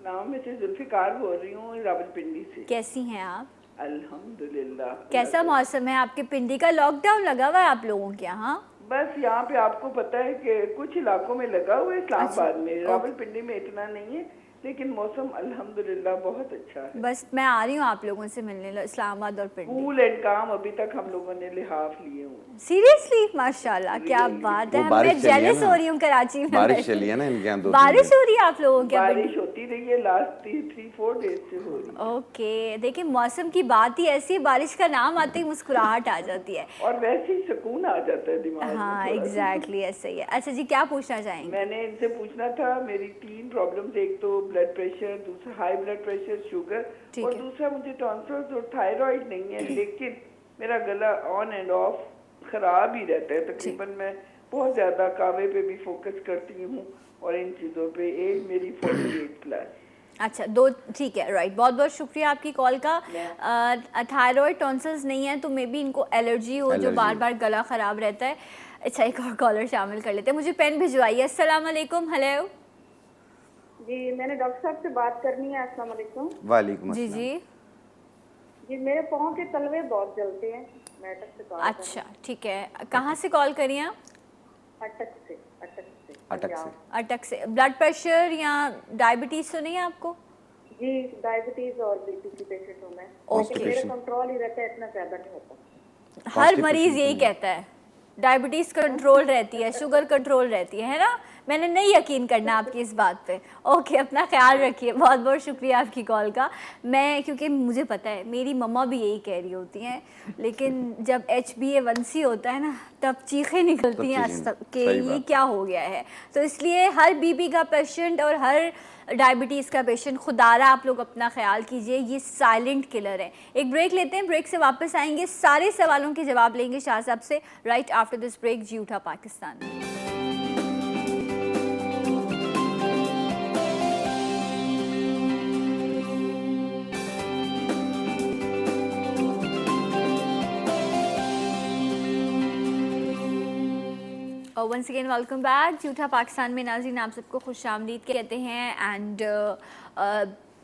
Speaker 7: नाम मैं से जुल्फिकार बोल रही हूँ, रावलपिंडी से।
Speaker 1: कैसी हैं आप?
Speaker 7: अल्हम्दुलिल्लाह।
Speaker 1: कैसा मौसम है आपके पिंडी का? लॉकडाउन लगा हुआ है आप लोगों के यहाँ?
Speaker 7: बस यहाँ पे आपको पता है कि कुछ इलाकों में लगा हुआ है, इस्लामाबाद में, रावलपिंडी में इतना नहीं है, लेकिन मौसम अल्हम्दुलिल्लाह बहुत अच्छा है।
Speaker 1: बस मैं आ रही हूँ आप लोगों से मिलने इस्लामाबाद और पिंडी।
Speaker 7: कूल एंड काम अभी तक हम लोगों ने लिहाफ लिए हुए।
Speaker 1: सीरियसली माशाल्लाह, क्या बात है।
Speaker 2: वो बारिश
Speaker 1: मैं
Speaker 2: चली है
Speaker 1: जेलस
Speaker 2: ना।
Speaker 1: हो रही हूँ कराची में।
Speaker 2: बारिश चली है ना इनके यहाँ 2-3
Speaker 1: बारिश
Speaker 2: दिन।
Speaker 1: हो रही है आप लोगों के यहाँ?
Speaker 7: बारिश होती रही है लास्ट 3-4 डेज से हो रही है।
Speaker 1: ओके, देखिए मौसम की बात ही ऐसी है, बारिश का नाम आते ही मुस्कुराहट आ जाती है।
Speaker 7: और वैसे ही सुकून आ जाता है दिमाग में
Speaker 1: हाँ
Speaker 7: थोड़ा सा।
Speaker 1: एग्जैक्टली ऐसा ही है। अच्छा जी, क्या पूछना चाहेंगे?
Speaker 7: मैंने इनसे पूछना था, मेरी 3 प्रॉब्लम्स, एक तो ब्लड प्रेशर, दूसरा हाई ब्लड प्रेशर, शुगर,
Speaker 1: ठीक
Speaker 7: और
Speaker 1: है।
Speaker 7: दूसरा मुझे टॉन्सिल्स और थायराइड नहीं है, लेकिन मेरा गला ऑन एंड ऑफ खराब ही रहता है। तकरीबन मैं बहुत ज्यादा कावे पे भी फोकस करती हूँ और इन चीजों पे। एज मेरी 48+।
Speaker 1: अच्छा, 2 ठीक है राइट। बहुत बहुत शुक्रिया आपकी कॉल का। थायराइड टॉन्सिल्स नहीं है तो मे बी इनको एलर्जी हो, जो
Speaker 2: एलर्जी।
Speaker 1: बार बार गला ख़राब रहता है। अच्छा, एक और कॉलर शामिल कर लेते हैं। मुझे पेन भिजवाइए। अस्सलाम वालेकुम। हेलो
Speaker 5: जी, मैंने डॉक्टर साहब से बात करनी है। अस्सलाम वालेकुम।
Speaker 2: वालेकुम
Speaker 1: जी
Speaker 2: अस्सलाम।
Speaker 1: जी।
Speaker 6: जी मेरे पाँव के तलवे बहुत जलते हैं। मैं अटक से कॉल कर रही
Speaker 1: अच्छा ठीक है, कहाँ से कॉल करी आप?
Speaker 6: हूँ। अटक से
Speaker 2: अटक
Speaker 6: पंजाब।
Speaker 2: से।
Speaker 1: अटक से। ब्लड प्रेशर या डायबिटीज़ तो नहीं है आपको?
Speaker 6: जी डायबिटीज और बीपी की पेशेंट हूँ मैं।
Speaker 1: ओके।
Speaker 6: लेकिन मेरा कंट्रोल ही रहता है, इतना ज्यादा नहीं होता।
Speaker 1: हर
Speaker 2: Constipation
Speaker 1: मरीज
Speaker 2: तो
Speaker 1: यही
Speaker 2: नहीं।
Speaker 1: कहता है, डायबिटीज़ कंट्रोल रहती है, शुगर कंट्रोल रहती है ना? मैंने नहीं यकीन करना आपकी इस बात पे। ओके, अपना ख्याल रखिए। बहुत बहुत शुक्रिया आपकी कॉल का। मैं, क्योंकि मुझे पता है मेरी मम्मा भी यही कह रही होती हैं, लेकिन जब HbA1c होता है ना, तब चीखें निकलती हैं कि
Speaker 2: सही
Speaker 1: ये
Speaker 2: बात।
Speaker 1: क्या हो गया है। तो इसलिए हर बीपी का पेशेंट और हर डायबिटीज़ का पेशेंट, खुदारा आप लोग अपना ख्याल कीजिए, ये साइलेंट किलर है। एक ब्रेक लेते हैं, ब्रेक से वापस आएंगे, सारे सवालों के जवाब लेंगे शाह साहब से राइट आफ्टर दिस ब्रेक। जी उठा Pakistan. Once again welcome back. झूठा पाकिस्तान में नाज़रीन आप सबको खुशामदीद कहते हैं। एंड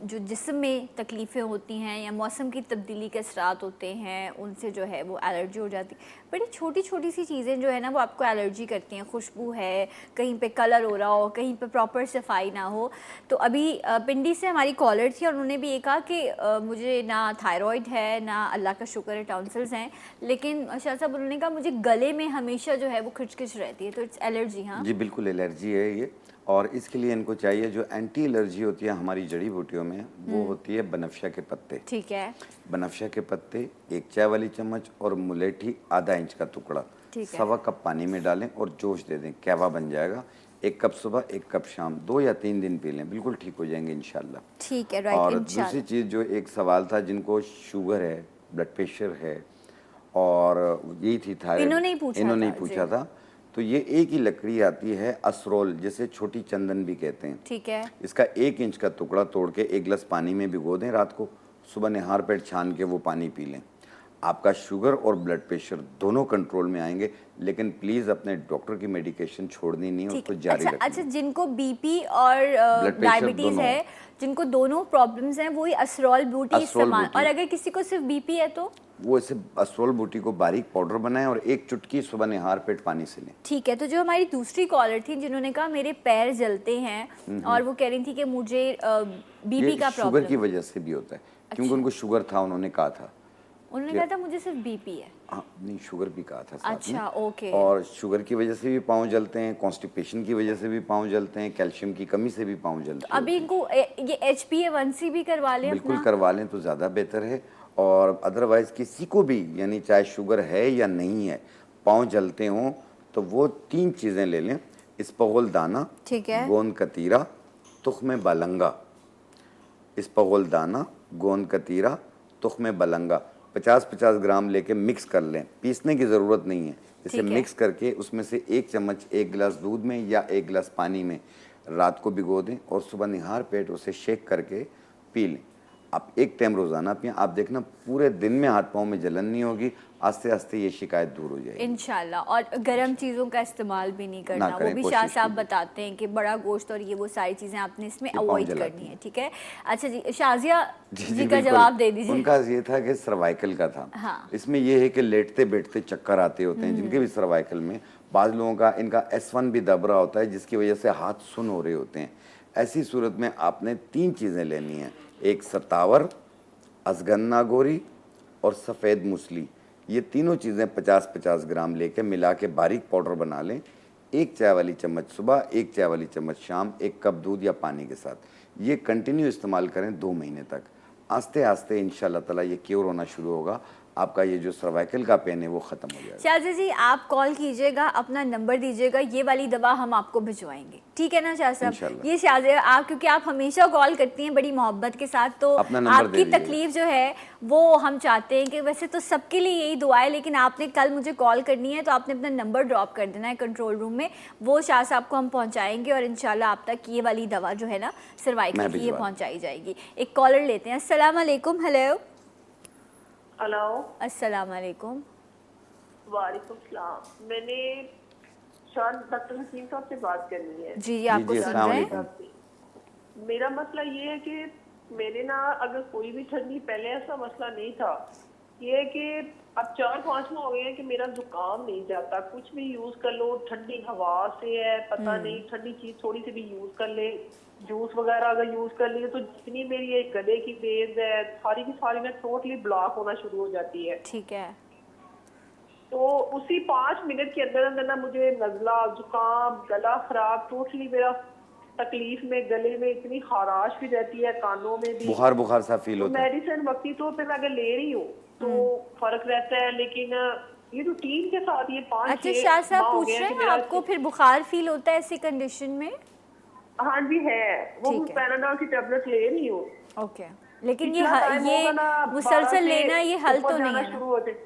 Speaker 1: जो जिस्म में तकलीफ़ें होती हैं या मौसम की तब्दीली के असरात होते हैं, उनसे जो है वो एलर्जी हो जाती है। बड़ी छोटी छोटी सी चीज़ें जो है ना वो आपको एलर्जी करती हैं। खुशबू है, कहीं पे कलर हो रहा हो, कहीं पे प्रॉपर सफाई ना हो। तो अभी पिंडी से हमारी कॉलर थी और उन्होंने भी ये कहा कि मुझे ना थायराइड है, ना अल्लाह का शुक्र है टॉन्सिल्स हैं, लेकिन शाह साहब उन्होंने कहा मुझे गले में हमेशा जो है वो खिचखिच रहती है। तो इट्स एलर्जी। हाँ
Speaker 2: जी बिल्कुल एलर्जी है ये, और इसके लिए इनको चाहिए जो एंटी एलर्जी होती है हमारी जड़ी बूटियों में, वो होती है बनफशा के पत्ते।
Speaker 1: ठीक है।
Speaker 2: बनफशा के पत्ते 1 चाय वाली चम्मच और मुलेठी आधा इंच का टुकड़ा
Speaker 1: ठीक है।
Speaker 2: 1.25 कप पानी में डालें और जोश दे दें, कहवा बन जाएगा। 1 कप सुबह 1 कप शाम, 2 या 3 दिन पी लें, बिल्कुल ठीक हो जाएंगे इंशाल्लाह।
Speaker 1: ठीक है, राइट।
Speaker 2: और दूसरी चीज़ जो एक सवाल था, जिनको शुगर है, ब्लड प्रेशर है और यही थी थायराइड, इन्होंने ही पूछा था। तो ये एक ही लकड़ी आती है असरोल, जैसे छोटी चंदन भी कहते हैं।
Speaker 1: ठीक है।
Speaker 2: इसका 1 इंच का टुकड़ा तोड़ के 1 गिलास पानी में भिगो दें रात को, सुबह निहार पेट छान के वो पानी पी लें। आपका शुगर और ब्लड प्रेशर दोनों कंट्रोल में आएंगे, लेकिन प्लीज़ अपने डॉक्टर की मेडिकेशन छोड़नी नहीं है, उसको जारी रखें।
Speaker 1: अच्छा, जिनको बीपी और डायबिटीज़ है, जिनको दोनों प्रॉब्लम्स हैं, वो ही असरोल बूटी इस्तेमाल। और अगर किसी को सिर्फ बीपी है तो
Speaker 2: वो इसे असरोल बूटी को बारीक पाउडर बनाएं और 1 चुटकी सुबह निहार पेट पानी से लें।
Speaker 1: ठीक है। तो जो हमारी दूसरी कॉलर थी जिन्होंने कहा मेरे पैर जलते हैं और वो कह रही थी कि मुझे बीपी का प्रॉब्लम,
Speaker 2: शुगर की वजह से भी होता है, क्योंकि उनको शुगर था, उन्होंने कहा था।
Speaker 1: उन्होंने कहा था मुझे सिर्फ बीपी है।
Speaker 2: हाँ, नहीं शुगर भी कहा था साथ
Speaker 1: अच्छा,
Speaker 2: में।
Speaker 1: ओके।
Speaker 2: और शुगर की वजह से भी पाँव जलते हैं, कॉन्स्टिपेशन की वजह से भी पाँव जलते हैं, कैल्शियम की कमी से भी पाँव जलते हैं।
Speaker 1: अभी इनको ये HbA1c भी करवा लें
Speaker 2: बिल्कुल
Speaker 1: अपना?
Speaker 2: करवा लें तो ज़्यादा बेहतर है। और अदरवाइज़ किसी को भी, यानी चाहे शुगर है या नहीं है, पाँव जलते हों तो वो 3 चीज़ें ले लें। इसपगोल दाना,
Speaker 1: ठीक है,
Speaker 2: गोंद कतीरा, तुख्म बलंगा। इसपगोल दाना, गोंद कतीरा, तुख्म बलंगा 50-50 ग्राम लेके मिक्स कर लें, पीसने की ज़रूरत नहीं है। इसे मिक्स करके उसमें से 1 चम्मच 1 गिलास दूध में या 1 गिलास पानी में रात को भिगो दें और सुबह निहार पेट उसे शेक करके पी लें। आप 1 टाइम रोज़ाना पिएं, आप देखना पूरे दिन में हाथ पाँव में जलन नहीं होगी, आस्ते आस्ते ये शिकायत दूर हो जाएगी
Speaker 1: इंशाल्लाह। और गर्म चीज़ों का इस्तेमाल भी नहीं करना, वो भी शाह साहब बताते हैं कि बड़ा गोश्त और ये वो सारी चीज़ें आपने इसमें अवॉइड करनी है। ठीक है। अच्छा जी, शाजिया जी का जवाब दे दीजिए।
Speaker 2: उनका ये था कि सर्वाइकल का था।
Speaker 1: हाँ।
Speaker 2: इसमें ये है कि लेटते बैठते चक्कर आते होते हैं जिनके भी सर्वाइकल में, बाज़ लोगों का इनका S1 भी दब रहा होता है, जिसकी वजह से हाथ सुन हो रहे होते हैं। ऐसी सूरत में आपने 3 चीज़ें लेनी हैं, एक सतावर, अजगन्ना गोरी और सफ़ेद मूसली। ये तीनों चीज़ें 50-50 ग्राम लेके मिला के बारीक पाउडर बना लें। 1 चाय वाली चम्मच सुबह, 1 चाय वाली चम्मच शाम, 1 कप दूध या पानी के साथ। ये कंटिन्यू इस्तेमाल करें 2 महीने तक। आस्ते आस्ते इंशाल्लाह ताला ये क्योर होना शुरू होगा, आपका ये जो सर्वाइकल का पेन है वो ख़त्म हो जाएगा।
Speaker 1: शाहज़ा जी, आप कॉल कीजिएगा, अपना नंबर दीजिएगा, ये वाली दवा हम आपको भिजवाएंगे। ठीक है ना शाह साहब? ये शाहज़ा आप, क्योंकि आप हमेशा कॉल करती हैं बड़ी मोहब्बत के साथ, तो आपकी तकलीफ जो है वो हम चाहते हैं कि, वैसे तो सबके लिए यही दुआ है, लेकिन आपने कल मुझे कॉल करनी है तो आपने अपना नंबर ड्रॉप कर देना है कंट्रोल रूम में, वो शाह साहब को हम पहुँचाएँगे और इंशाल्लाह आप तक ये वाली दवा जो है ना सर्वाइकल की ये पहुँचाई जाएगी। एक कॉलर लेते हैं। अस्सलाम वालेकुम। हेलो।
Speaker 8: हेलो।
Speaker 1: अस्सलाम वालेकुम।
Speaker 8: वालेकुम सलाम। मैंने शायद डॉक्टर हकीम साहब से बात करनी है।
Speaker 1: जी आपको सुन रहे हैं।
Speaker 8: मेरा मसला ये है कि मेरे ना अगर कोई भी ठंडी, पहले ऐसा मसला नहीं था, ये है कि अब 4-5 माह हो गए हैं कि मेरा जुकाम नहीं जाता। कुछ भी यूज कर लो, ठंडी हवा से है, पता नहीं, ठंडी चीज थोड़ी सी भी यूज कर ले, जूस वगैरह अगर यूज कर लिए तो जितनी मेरी ये गले की बेस है सारी की सारी ना टोटली ब्लॉक होना शुरू हो जाती है।
Speaker 1: ठीक है।
Speaker 8: तो उसी 5 मिनट के अंदर अंदर ना मुझे नजला, जुकाम, गला खराब, टोटली मेरा तकलीफ में, गले में इतनी खराश भी रहती है, कानों में भी
Speaker 2: बुखार सा फील
Speaker 8: तो
Speaker 2: होता है।
Speaker 8: मेडिसिन वक्ती तौर पे मैं अगर ले रही हूँ तो फर्क रहता है, लेकिन ये रूटीन के साथ ये 5-6
Speaker 1: अच्छा शाह साहब
Speaker 8: माह हो
Speaker 1: पूछ
Speaker 8: गए
Speaker 1: रहे
Speaker 8: कि
Speaker 1: हैं
Speaker 8: मेरा
Speaker 1: आपको फिर बुखार फील होता है ऐसी कंडीशन में?
Speaker 8: हाँ जी है, वो
Speaker 1: ठीक है।
Speaker 8: पैराडॉल की टेबलेट ले रही हूँ।
Speaker 1: ओके, लेकिन
Speaker 8: इतना time
Speaker 1: ये
Speaker 8: होगा ना, 12
Speaker 1: मुसलसल
Speaker 8: से
Speaker 1: लेना ये हल
Speaker 8: ऊपर
Speaker 1: तो नहीं
Speaker 8: जाना
Speaker 1: है
Speaker 8: शुरू
Speaker 1: ना?
Speaker 8: होते।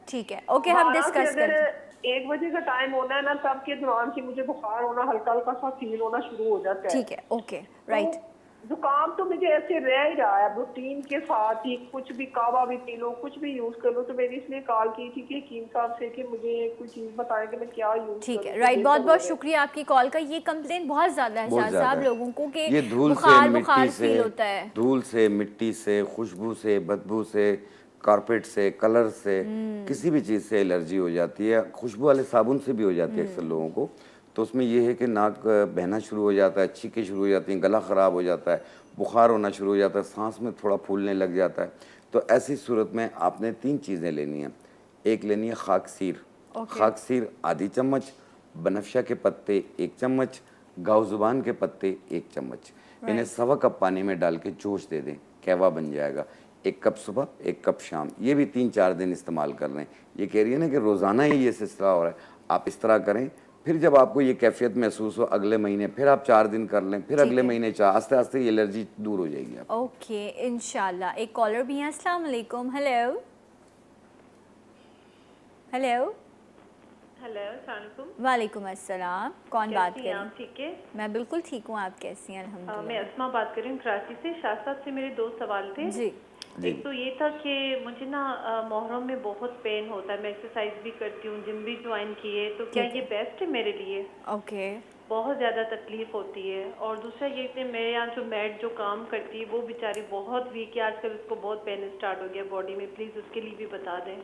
Speaker 1: ठीक है, ओके, हम
Speaker 8: 12 से
Speaker 1: डिस्कस
Speaker 8: अगर
Speaker 1: करते हैं।
Speaker 8: 1 बजे का टाइम होना है ना, तब के दौरान की मुझे बुखार होना, हल्का हल्का सा फील होना शुरू हो जाता है।
Speaker 1: ठीक है, ओके, राइट।
Speaker 8: तो जुकाम तो मुझे ऐसे रह ही रहा है, रूटीन के साथ ही कुछ भी कावा भी पी लो, कुछ भी यूज कर लो। तो मैंने इसलिए कॉल की थी कि हकीम साहब से कि मुझे कोई चीज बताएं कि मैं क्या यूज
Speaker 1: ठीक है, राइट, बहुत बहुत शुक्रिया आपकी कॉल का। ये कंप्लेंट बहुत ज़्यादा है
Speaker 2: बहुत
Speaker 1: शाह
Speaker 2: ज़्यादा
Speaker 1: साहब
Speaker 2: है।
Speaker 1: लोगों को कि
Speaker 2: ये धूल से,
Speaker 1: बुखार
Speaker 2: मिट्टी से,
Speaker 1: फील होता है।
Speaker 2: धूल से, मिट्टी से, खुशबू से, बदबू से, कारपेट से, कलर से, किसी भी चीज़ से एलर्जी हो जाती है। खुशबू वाले साबुन से भी हो जाती है अक्सर लोगों को। तो उसमें ये है कि नाक बहना शुरू हो जाता है, छींकें शुरू हो जाती हैं, गला ख़राब हो जाता है, बुखार होना शुरू हो जाता है, सांस में थोड़ा फूलने लग जाता है। तो ऐसी सूरत में आपने 3 चीज़ें लेनी हैं। एक लेनी है खाकसीर। खाकसीर आधी चम्मच, बनफशा के पत्ते 1 चम्मच, गावजुबान के पत्ते 1 चम्मच। इन्हें 1.25 कप पानी में डाल के जोश दे दें, कहवा बन जाएगा। 1 कप सुबह, 1 कप शाम। ये भी 3-4 दिन इस्तेमाल कर लें। ये कह रही है ना कि रोज़ाना ही ये सिलसिला हो रहा है, आप इस तरह करें। फिर जब आपको ये कैफियत महसूस हो अगले महीने फिर आप 4 दिन कर लें, फिर अगले महीने 4, आस्ते आस्ते ये एलर्जी दूर हो जाएगी आप।
Speaker 1: ओके, इंशाल्लाह। एक कॉलर भी हैं। अस्सलाम वालेकुम। Hello hello.
Speaker 9: हेलो, अस्सलाम वालेकुम।
Speaker 1: वालेकुम अस्सलाम। कौन बात कर रही
Speaker 9: आप? ठीक है,
Speaker 1: मैं बिल्कुल ठीक हूँ, आप कैसी हैं? अल्हम्दुलिल्लाह।
Speaker 9: मैं अस्मा बात कर रही हूँ कराची से। शाह साहब से मेरे 2 सवाल थे।
Speaker 1: जी
Speaker 9: एक तो ये था कि मुझे ना मुहर्रम में बहुत पेन होता है, मैं एक्सरसाइज भी करती हूँ, जिम भी ज्वाइन की है, तो क्या
Speaker 1: ठीक
Speaker 9: ये
Speaker 1: है।
Speaker 9: बेस्ट है मेरे लिए?
Speaker 1: ओके,
Speaker 9: बहुत ज़्यादा तकलीफ होती है। और दूसरा ये कि मेरे यहाँ जो मैड जो काम करती है वो बेचारी बहुत वीक है आजकल, उसको बहुत पेन स्टार्ट हो गया बॉडी में, प्लीज़ उसके लिए भी बता दें।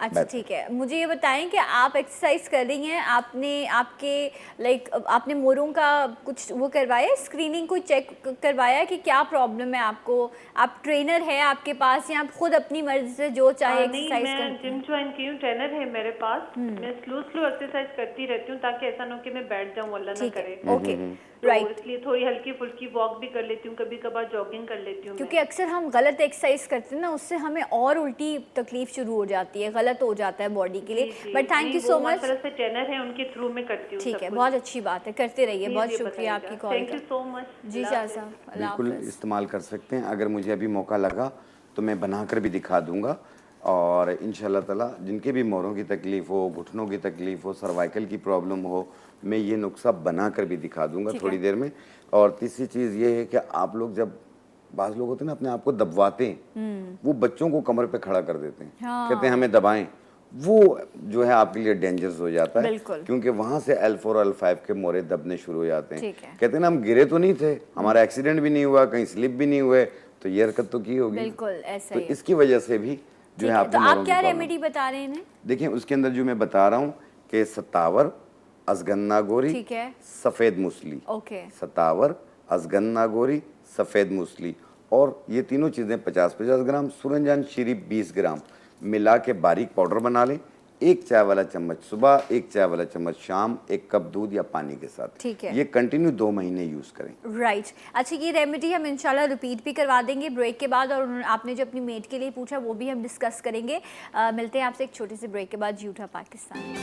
Speaker 1: अच्छा ठीक है। मुझे ये बताएं कि आप एक्सरसाइज कर रही हैं, आपने आपके आपने मोरों का कुछ वो करवाया, स्क्रीनिंग कोई चेक करवाया कि क्या प्रॉब्लम है आपको? आप ट्रेनर है आपके पास या आप खुद अपनी मर्जी से जो चाहे एक्सरसाइज
Speaker 9: नहीं, मैं
Speaker 1: करती
Speaker 9: जिम
Speaker 1: हैं?
Speaker 9: ज्वाइन की हूँ, ट्रेनर है मेरे पास। मैं स्लो एक्सरसाइज करती रहती हूँ ताकि ऐसा ना हो कि मैं बैठ जाऊँ, अल्लाह ना
Speaker 1: ठीक है,
Speaker 9: करे।
Speaker 1: ओके,
Speaker 9: तो
Speaker 1: राइट।
Speaker 9: इसलिए थोड़ी हल्की फुल्की वॉक भी कर लेती हूँ, कभी कभार जॉगिंग कर लेती हूँ
Speaker 1: क्योंकि
Speaker 9: मैं।
Speaker 1: अक्सर हम गलत एक्सरसाइज करते हैं ना, उससे हमें और उल्टी तकलीफ शुरू हो जाती है, गलत हो जाता है बॉडी के लिए।
Speaker 9: जी,
Speaker 1: बट थैंक यू
Speaker 9: नहीं,
Speaker 1: सो
Speaker 9: वो
Speaker 1: मच।
Speaker 9: माशाल्लाह से ट्रेनर है, उनके थ्रू में करती हूँ
Speaker 1: ठीक
Speaker 9: सब
Speaker 1: है,
Speaker 9: कुछ।
Speaker 1: बहुत अच्छी बात है, करते रहिए।
Speaker 9: जी,
Speaker 1: बहुत
Speaker 9: जी,
Speaker 1: शुक्रिया
Speaker 9: बताइएगा।
Speaker 1: आपकी कॉल
Speaker 9: थैंक
Speaker 1: का।
Speaker 9: You so much.
Speaker 1: जी शाह साहब, अल्लाह
Speaker 2: बिल्कुल
Speaker 1: हाफ़िज़।
Speaker 2: इस्तेमाल कर सकते हैं। अगर मुझे अभी मौका लगा तो मैं बनाकर भी दिखा दूंगा। और इंशाल्लाह ताला जिनके भी मोरों की तकलीफ़ हो, घुटनों की तकलीफ़ हो, सर्वाइकल की प्रॉब्लम हो, मैं ये नुस्खा बनाकर भी दिखा दूंगा थोड़ी देर में। और तीसरी चीज़ ये है कि आप लोग जब बाज़ लोग होते हैं ना अपने आप को दबवाते हैं, वो बच्चों को कमर पे खड़ा कर देते हैं, कहते हैं हमें दबाएं। वो जो है आपके लिए डेंजरस हो जाता है,
Speaker 1: बिल्कुल।
Speaker 2: क्योंकि वहाँ से L4 और L5 के मोरे दबने शुरू हो जाते हैं।
Speaker 1: ठीक है।
Speaker 2: कहते हैं ना हम गिरे तो नहीं थे, हमारा एक्सीडेंट भी नहीं हुआ, कहीं स्लिप भी नहीं हुए, तो ये हरकत तो की होगी।
Speaker 1: बिल्कुल ऐसा
Speaker 2: तो
Speaker 1: ही है।
Speaker 2: इसकी वजह से भी जो
Speaker 1: ठीक
Speaker 2: है
Speaker 1: है,
Speaker 2: आपके
Speaker 1: तो
Speaker 2: मोरों
Speaker 1: आप
Speaker 2: की
Speaker 1: क्या
Speaker 2: प्रॉब्लम।
Speaker 1: रेमेडी बता रहे हैं इन्हें?
Speaker 2: देखिए उसके अंदर जो मैं बता रहा हूँ कि सतावर, अजगन्ना गोरी,
Speaker 1: ठीक है।
Speaker 2: सफ़ेद मूसली।
Speaker 1: ओके,
Speaker 2: सतावर, अजगन्ना गोरी, सफ़ेद मूसली, और ये तीनों चीज़ें 50-50 ग्राम, सूरजजान शीरी 20 ग्राम मिला के बारीक पाउडर बना लें। 1 चाय वाला चम्मच सुबह, 1 चाय वाला चम्मच शाम, 1 कप दूध या पानी के साथ।
Speaker 1: ठीक है।
Speaker 2: ये कंटिन्यू 2 महीने यूज़ करें।
Speaker 1: राइट। अच्छा, ये रेमेडी हम इंशाल्लाह रिपीट भी करवा देंगे ब्रेक के बाद, और आपने जो अपनी मेट के लिए पूछा वो भी हम डिस्कस करेंगे। मिलते हैं आपसे एक छोटे से ब्रेक के बाद। जी उठा Pakistan.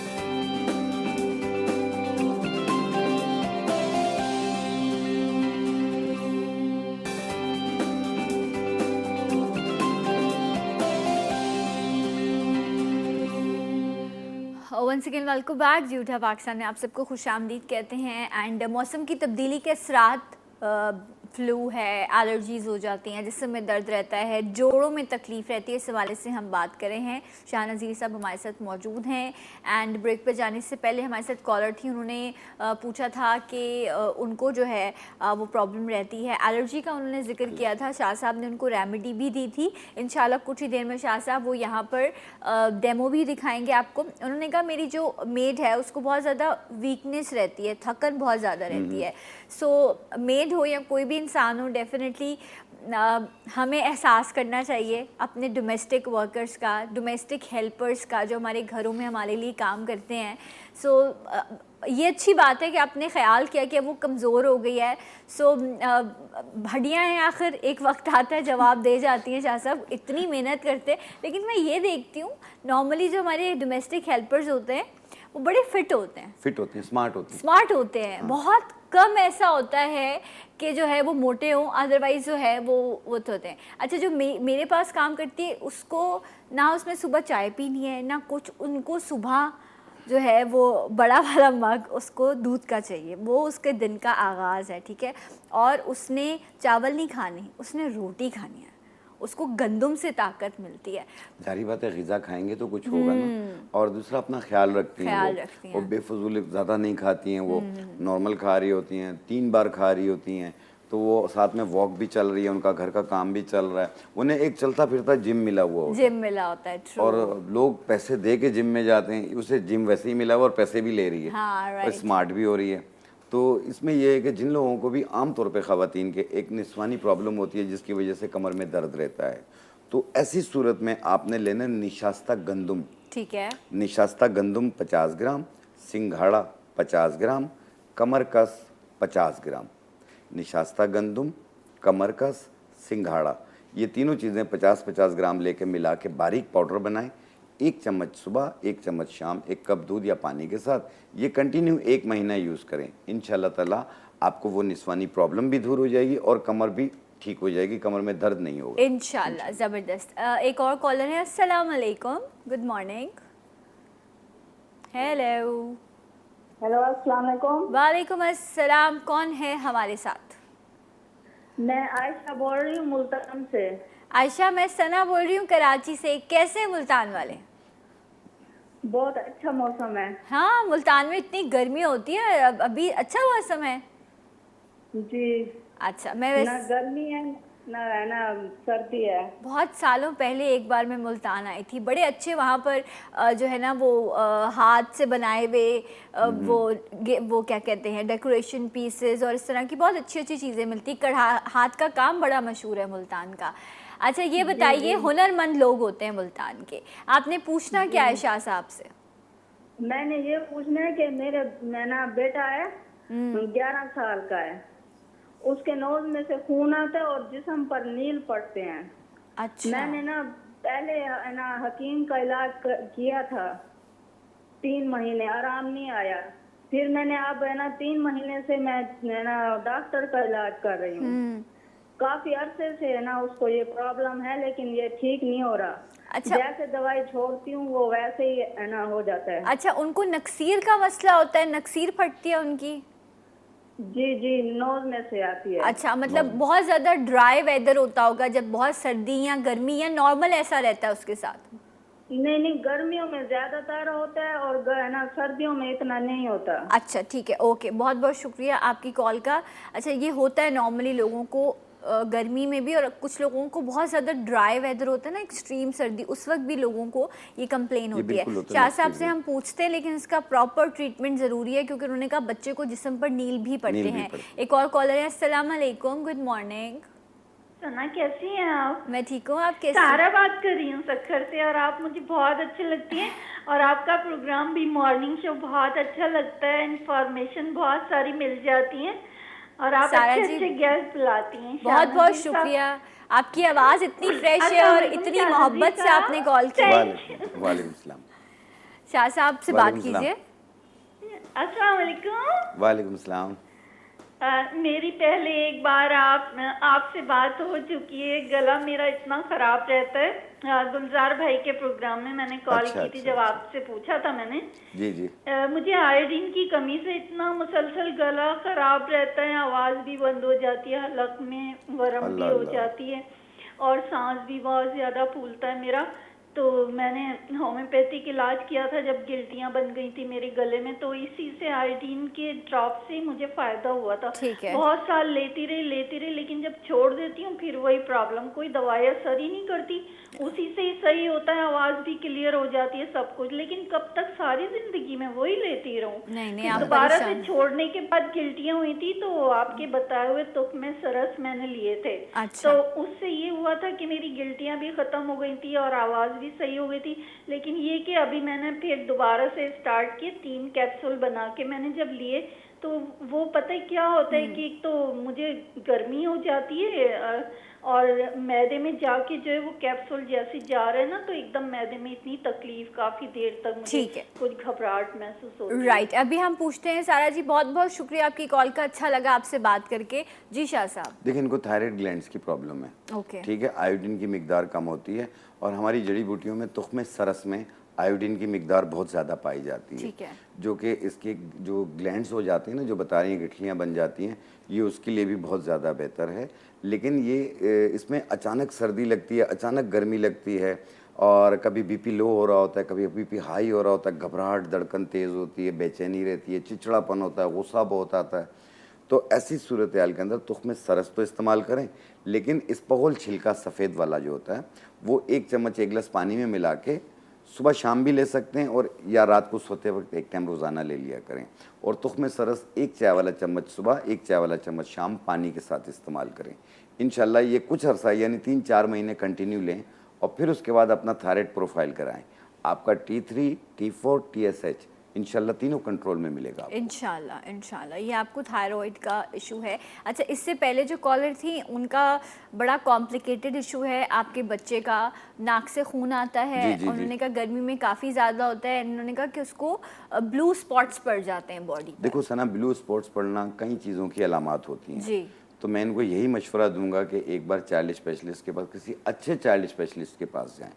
Speaker 1: Once again welcome back. जी उठा पाकिस्तान में आप सबको खुश आमदीद कहते हैं। एंड मौसम की तब्दीली के असरात फ्लू है, एलर्जीज़ हो जाती हैं, जिस्म में दर्द रहता है, जोड़ों में तकलीफ़ रहती है, इस हवाले से हम बात कर रहे हैं। शाह नज़ीर साहब हमारे साथ मौजूद हैं एंड ब्रेक पर जाने से पहले हमारे साथ कॉलर थी, उन्होंने पूछा था कि उनको जो है वो प्रॉब्लम रहती है, एलर्जी का उन्होंने जिक्र किया था। शाह साहब ने उनको रेमेडी भी दी थी। इंशाल्लाह कुछ ही देर में शाह साहब वो यहाँ पर डेमो भी दिखाएंगे आपको। उन्होंने कहा मेरी जो मेड है उसको बहुत ज़्यादा वीकनेस रहती है, थकन बहुत ज़्यादा रहती है। सो मेड हो या कोई भी इंसान हो, डेफिनेटली हमें एहसास करना चाहिए अपने डोमेस्टिक वर्कर्स का, डोमेस्टिक हेल्पर्स का, जो हमारे घरों में हमारे लिए काम करते हैं। सो ये अच्छी बात है कि आपने ख्याल किया कि वो कमज़ोर हो गई है। सो हड्डियाँ हैं, आखिर एक वक्त आता है जवाब दे जाती हैं। शाह साहब इतनी मेहनत करते हैं, लेकिन मैं ये देखती हूँ नॉर्मली जो हमारे डोमेस्टिक हेल्पर्स होते हैं वो बड़े फिट होते हैं, स्मार्ट होते हैं। हाँ। बहुत कम ऐसा होता है कि जो है वो मोटे हों, अदरवाइज़ जो है वो होते हैं। अच्छा, जो मेरे पास काम करती है उसको ना उसमें सुबह चाय पीनी है ना कुछ, उनको सुबह जो है वो बड़ा वाला मग उसको दूध का चाहिए, वो उसके दिन का आगाज़ है, ठीक है। और उसने चावल नहीं खानी, उसने रोटी खानी है, उसको गंदम से ताकत मिलती है।
Speaker 2: जारी बात है, ग़िज़ा खाएंगे तो कुछ होगा ना। और दूसरा अपना ख्याल रखती हैं वो बेफजूल ज़्यादा नहीं खाती हैं, वो नॉर्मल खा रही होती हैं, 3 बार खा रही होती हैं, तो वो साथ में वॉक भी चल रही है, उनका घर का काम भी चल रहा है, उन्हें एक चलता फिरता जिम मिला होता है। और लोग पैसे दे के जिम में जाते हैं, उसे जिम वैसे ही मिला हुआ और पैसे भी ले रही है। हाँ, और स्मार्ट भी हो रही है। तो इसमें यह है कि जिन लोगों को भी आम तौर पे ख़वातीन के एक निस्वानी प्रॉब्लम होती है जिसकी वजह से कमर में दर्द रहता है, तो ऐसी सूरत में आपने लेना निशास्ता गंदम, ठीक है। निशास्ता गंदम 50 ग्राम, सिंघाड़ा 50 ग्राम, कमरकस 50 ग्राम। निशास्ता गंदम, कमरकस, सिंघाड़ा, ये तीनों चीज़ें 50-50 ग्राम लेके मिला के बारीक पाउडर बनाएं। 1 चम्मच सुबह, 1 चम्मच शाम, 1 कप दूध या पानी के साथ ये कंटिन्यू 1 महीना यूज़ करें। इंशाल्लाह ताला आपको वो निस्वानी प्रॉब्लम भी दूर हो जाएगी और कमर भी ठीक हो जाएगी, कमर में दर्द नहीं होगा
Speaker 1: इंशाल्लाह। ज़बरदस्त। एक और कॉलर है। अस्सलाम वालेकुम, गुड मॉर्निंग। हेलो
Speaker 6: हेलो, अस्सलाम वालेकुम।
Speaker 1: वालेकुम अस्सलाम। कौन है हमारे साथ?
Speaker 6: मैं आयशा बोल रही हूँ मुल्तान से।
Speaker 1: आयशा, मैं सना बोल रही हूँ कराची से। कैसे हैं मुल्तान वाले?
Speaker 6: बहुत अच्छा मौसम है।
Speaker 1: हाँ, मुल्तान में इतनी गर्मी होती है, अभी अच्छा मौसम है
Speaker 6: जी।
Speaker 1: अच्छा, मैं
Speaker 6: ना गर्मी है ना सर्दी है।
Speaker 1: बहुत सालों पहले एक बार मैं मुल्तान आई थी, बड़े अच्छे वहाँ पर जो है ना वो हाथ से बनाए हुए वो क्या कहते हैं डेकोरेशन पीसेस और इस तरह की बहुत अच्छी अच्छी चीज़ें मिलती। हाथ का काम बड़ा मशहूर है मुल्तान का। अच्छा, ये बताइए, हुनरमंद लोग होते हैं मुल्तान के, आपने पूछना क्या है शाह साहब से?
Speaker 6: मैंने ये पूछना है कि मेरा बेटा है 11 साल का है, उसके नोज में से खून आता है और जिस्म पर नील पड़ते हैं।
Speaker 1: अच्छा।
Speaker 6: मैंने ना पहले ना हकीम का इलाज किया था 3 महीने, आराम नहीं आया। फिर मैंने अब है ना 3 महीने से मैं ना डॉक्टर का इलाज कर रही हूँ। काफी अरसे से है ना उसको ये प्रॉब्लम है, लेकिन ये ठीक नहीं हो रहा। अच्छा। जैसे दवाई छोड़ती हूँ वो वैसे ही है ना हो जाता है।
Speaker 1: अच्छा, उनको नक्सीर का मसला होता है, नक्सीर फटती है उनकी?
Speaker 6: जी, नोज में से आती है।
Speaker 1: अच्छा, मतलब बहुत ज्यादा ड्राई वेदर होता होगा, जब बहुत सर्दी या गर्मी या नॉर्मल ऐसा रहता है उसके साथ?
Speaker 6: नहीं, गर्मियों में ज्यादातर होता है और ना सर्दियों में इतना नहीं होता। अच्छा,
Speaker 1: ठीक है, ओके, बहुत बहुत शुक्रिया आपकी कॉल का। अच्छा, ये होता है नॉर्मली लोगों को गर्मी में भी, और कुछ लोगों को बहुत ज़्यादा ड्राई वेदर होता है ना, एक्सट्रीम सर्दी, उस वक्त भी लोगों को ये कंप्लेन होती है। शाह साहब से हम पूछते हैं, लेकिन इसका प्रॉपर ट्रीटमेंट ज़रूरी है, क्योंकि उन्होंने कहा बच्चे को जिस्म पर नील भी पड़ते हैं। एक और कॉलर है। अस्सलाम वालेकुम, गुड मॉर्निंग।
Speaker 10: सना, कैसी हैं आप?
Speaker 1: मैं ठीक हूँ, आप कैसे?
Speaker 10: सारा बात कर रही हूँ सक्खर से, और आप मुझे बहुत अच्छी लगती हैं, और आपका प्रोग्राम भी मॉर्निंग शो बहुत अच्छा लगता है, इंफॉर्मेशन बहुत सारी मिल जाती है, और आप अच्छे गेस्ट बुलाती हैं।
Speaker 1: बहुत बहुत शुक्रिया, आपकी आवाज़ इतनी फ्रेश है और इतनी मोहब्बत से आपने कॉल किया।
Speaker 2: वालेकुम सलाम।
Speaker 1: शाह साहब से बात कीजिए।
Speaker 10: अस्सलाम वालेकुम।
Speaker 2: वालेकुम सलाम।
Speaker 10: मेरी पहले एक बार आपसे बात हो चुकी है। गला मेरा इतना खराब रहता है। गुलजार भाई के प्रोग्राम में मैंने कॉल की थी, जब आपसे पूछा था मैंने।
Speaker 2: जी जी।
Speaker 10: मुझे आयोडीन की कमी से इतना मुसलसल गला खराब रहता है, आवाज भी बंद हो जाती है, हलक में वर्म भी हो जाती है और सांस भी बहुत ज्यादा फूलता है मेरा। तो मैंने होम्योपैथिक इलाज किया था जब गिल्टियां बन गई थी मेरे गले में, तो इसी से आयोडीन के ड्रॉप से मुझे फायदा हुआ था। बहुत साल लेती रही, लेकिन जब छोड़ देती हूँ फिर वही प्रॉब्लम, कोई दवाई असर ही नहीं करती, उसी से ही सही होता है, आवाज भी क्लियर हो जाती है, सब कुछ। लेकिन कब तक सारी जिंदगी में वही लेती रहूं? दोबारा से छोड़ने के बाद गिल्टियां हुई थी तो आपके बताए हुए तुकमे सरस मैंने लिए थे। तो उससे ये हुआ था कि मेरी गिल्टियां भी खत्म हो गई थी और आवाज भी सही हो गई थी। लेकिन ये कि अभी मैंने फिर दोबारा से स्टार्ट किए, 3 कैप्सूल बना के मैंने जब लिए तो वो पता है क्या होता है कि एक तो मुझे गर्मी हो जाती है और मैदे में जाके जो है वो कैप्सूल जैसे जा रहे हैं ना, तो एकदम मैदे में इतनी तकलीफ, काफी देर तक मुझे कुछ घबराहट महसूस होती है।
Speaker 1: राइट, अभी हम पूछते हैं सारा जी, बहुत बहुत शुक्रिया आपकी कॉल का, अच्छा लगा आपसे बात करके। जी शाह साहब।
Speaker 2: देखिए, इनको थायराइड ग्लैंड्स की प्रॉब्लम है।
Speaker 1: ओके,
Speaker 2: ठीक है, आयोडीन की मिकदार कम होती है और हमारी जड़ी बूटियों में तुख्मे सरस में आयोडीन की मिकदार बहुत ज़्यादा पाई जाती है, जो कि इसके जो ग्लैंड्स हो जाते हैं ना, जो बता रही हैं गिठलियाँ बन जाती हैं, ये उसके लिए भी बहुत ज़्यादा बेहतर है। लेकिन ये इसमें अचानक सर्दी लगती है, अचानक गर्मी लगती है और कभी बीपी लो हो रहा होता है, कभी बीपी हाई हो रहा होता है, घबराहट, धड़कन तेज़ होती है, बेचैनी रहती है, चिड़चिड़ापन होता है, गुस्सा बहुत आता है। तो ऐसी सूरत हाल के अंदर तुख्मे सरस तो इस्तेमाल करें, लेकिन इसबगोल छिलका सफ़ेद वाला जो होता है वो 1 चम्मच 1 गिलास पानी में मिला के सुबह शाम भी ले सकते हैं और या रात को सोते वक्त 1 टाइम रोज़ाना ले लिया करें। और तुख्मे सरस 1 चाय वाला चम्मच सुबह, 1 चाय वाला चम्मच शाम पानी के साथ इस्तेमाल करें। इंशाल्लाह ये कुछ अरसा यानी 3-4 महीने कंटिन्यू लें और फिर उसके बाद अपना थायराइड प्रोफाइल कराएं। आपका T3, T4, TSH इंशाल्लाह तीनों कंट्रोल में मिलेगा।
Speaker 1: इंशाल्लाह ये आपको थायराइड का इशू है। अच्छा, इससे पहले जो कॉलर थी उनका बड़ा कॉम्प्लिकेटेड इशू है, आपके बच्चे का नाक से खून आता है। उन्होंने कहा गर्मी में काफ़ी ज़्यादा होता है, उन्होंने कहा कि उसको ब्लू स्पॉट्स पड़ जाते हैं बॉडी पर।
Speaker 2: देखो सना, ब्लू स्पॉट्स पड़ना कई चीज़ों की अलामत होती हैं जी। तो मैं इनको यही मशवरा दूंगा कि एक बार चाइल्ड स्पेशलिस्ट के पास, किसी अच्छे चाइल्ड स्पेशलिस्ट के पास जाएँ।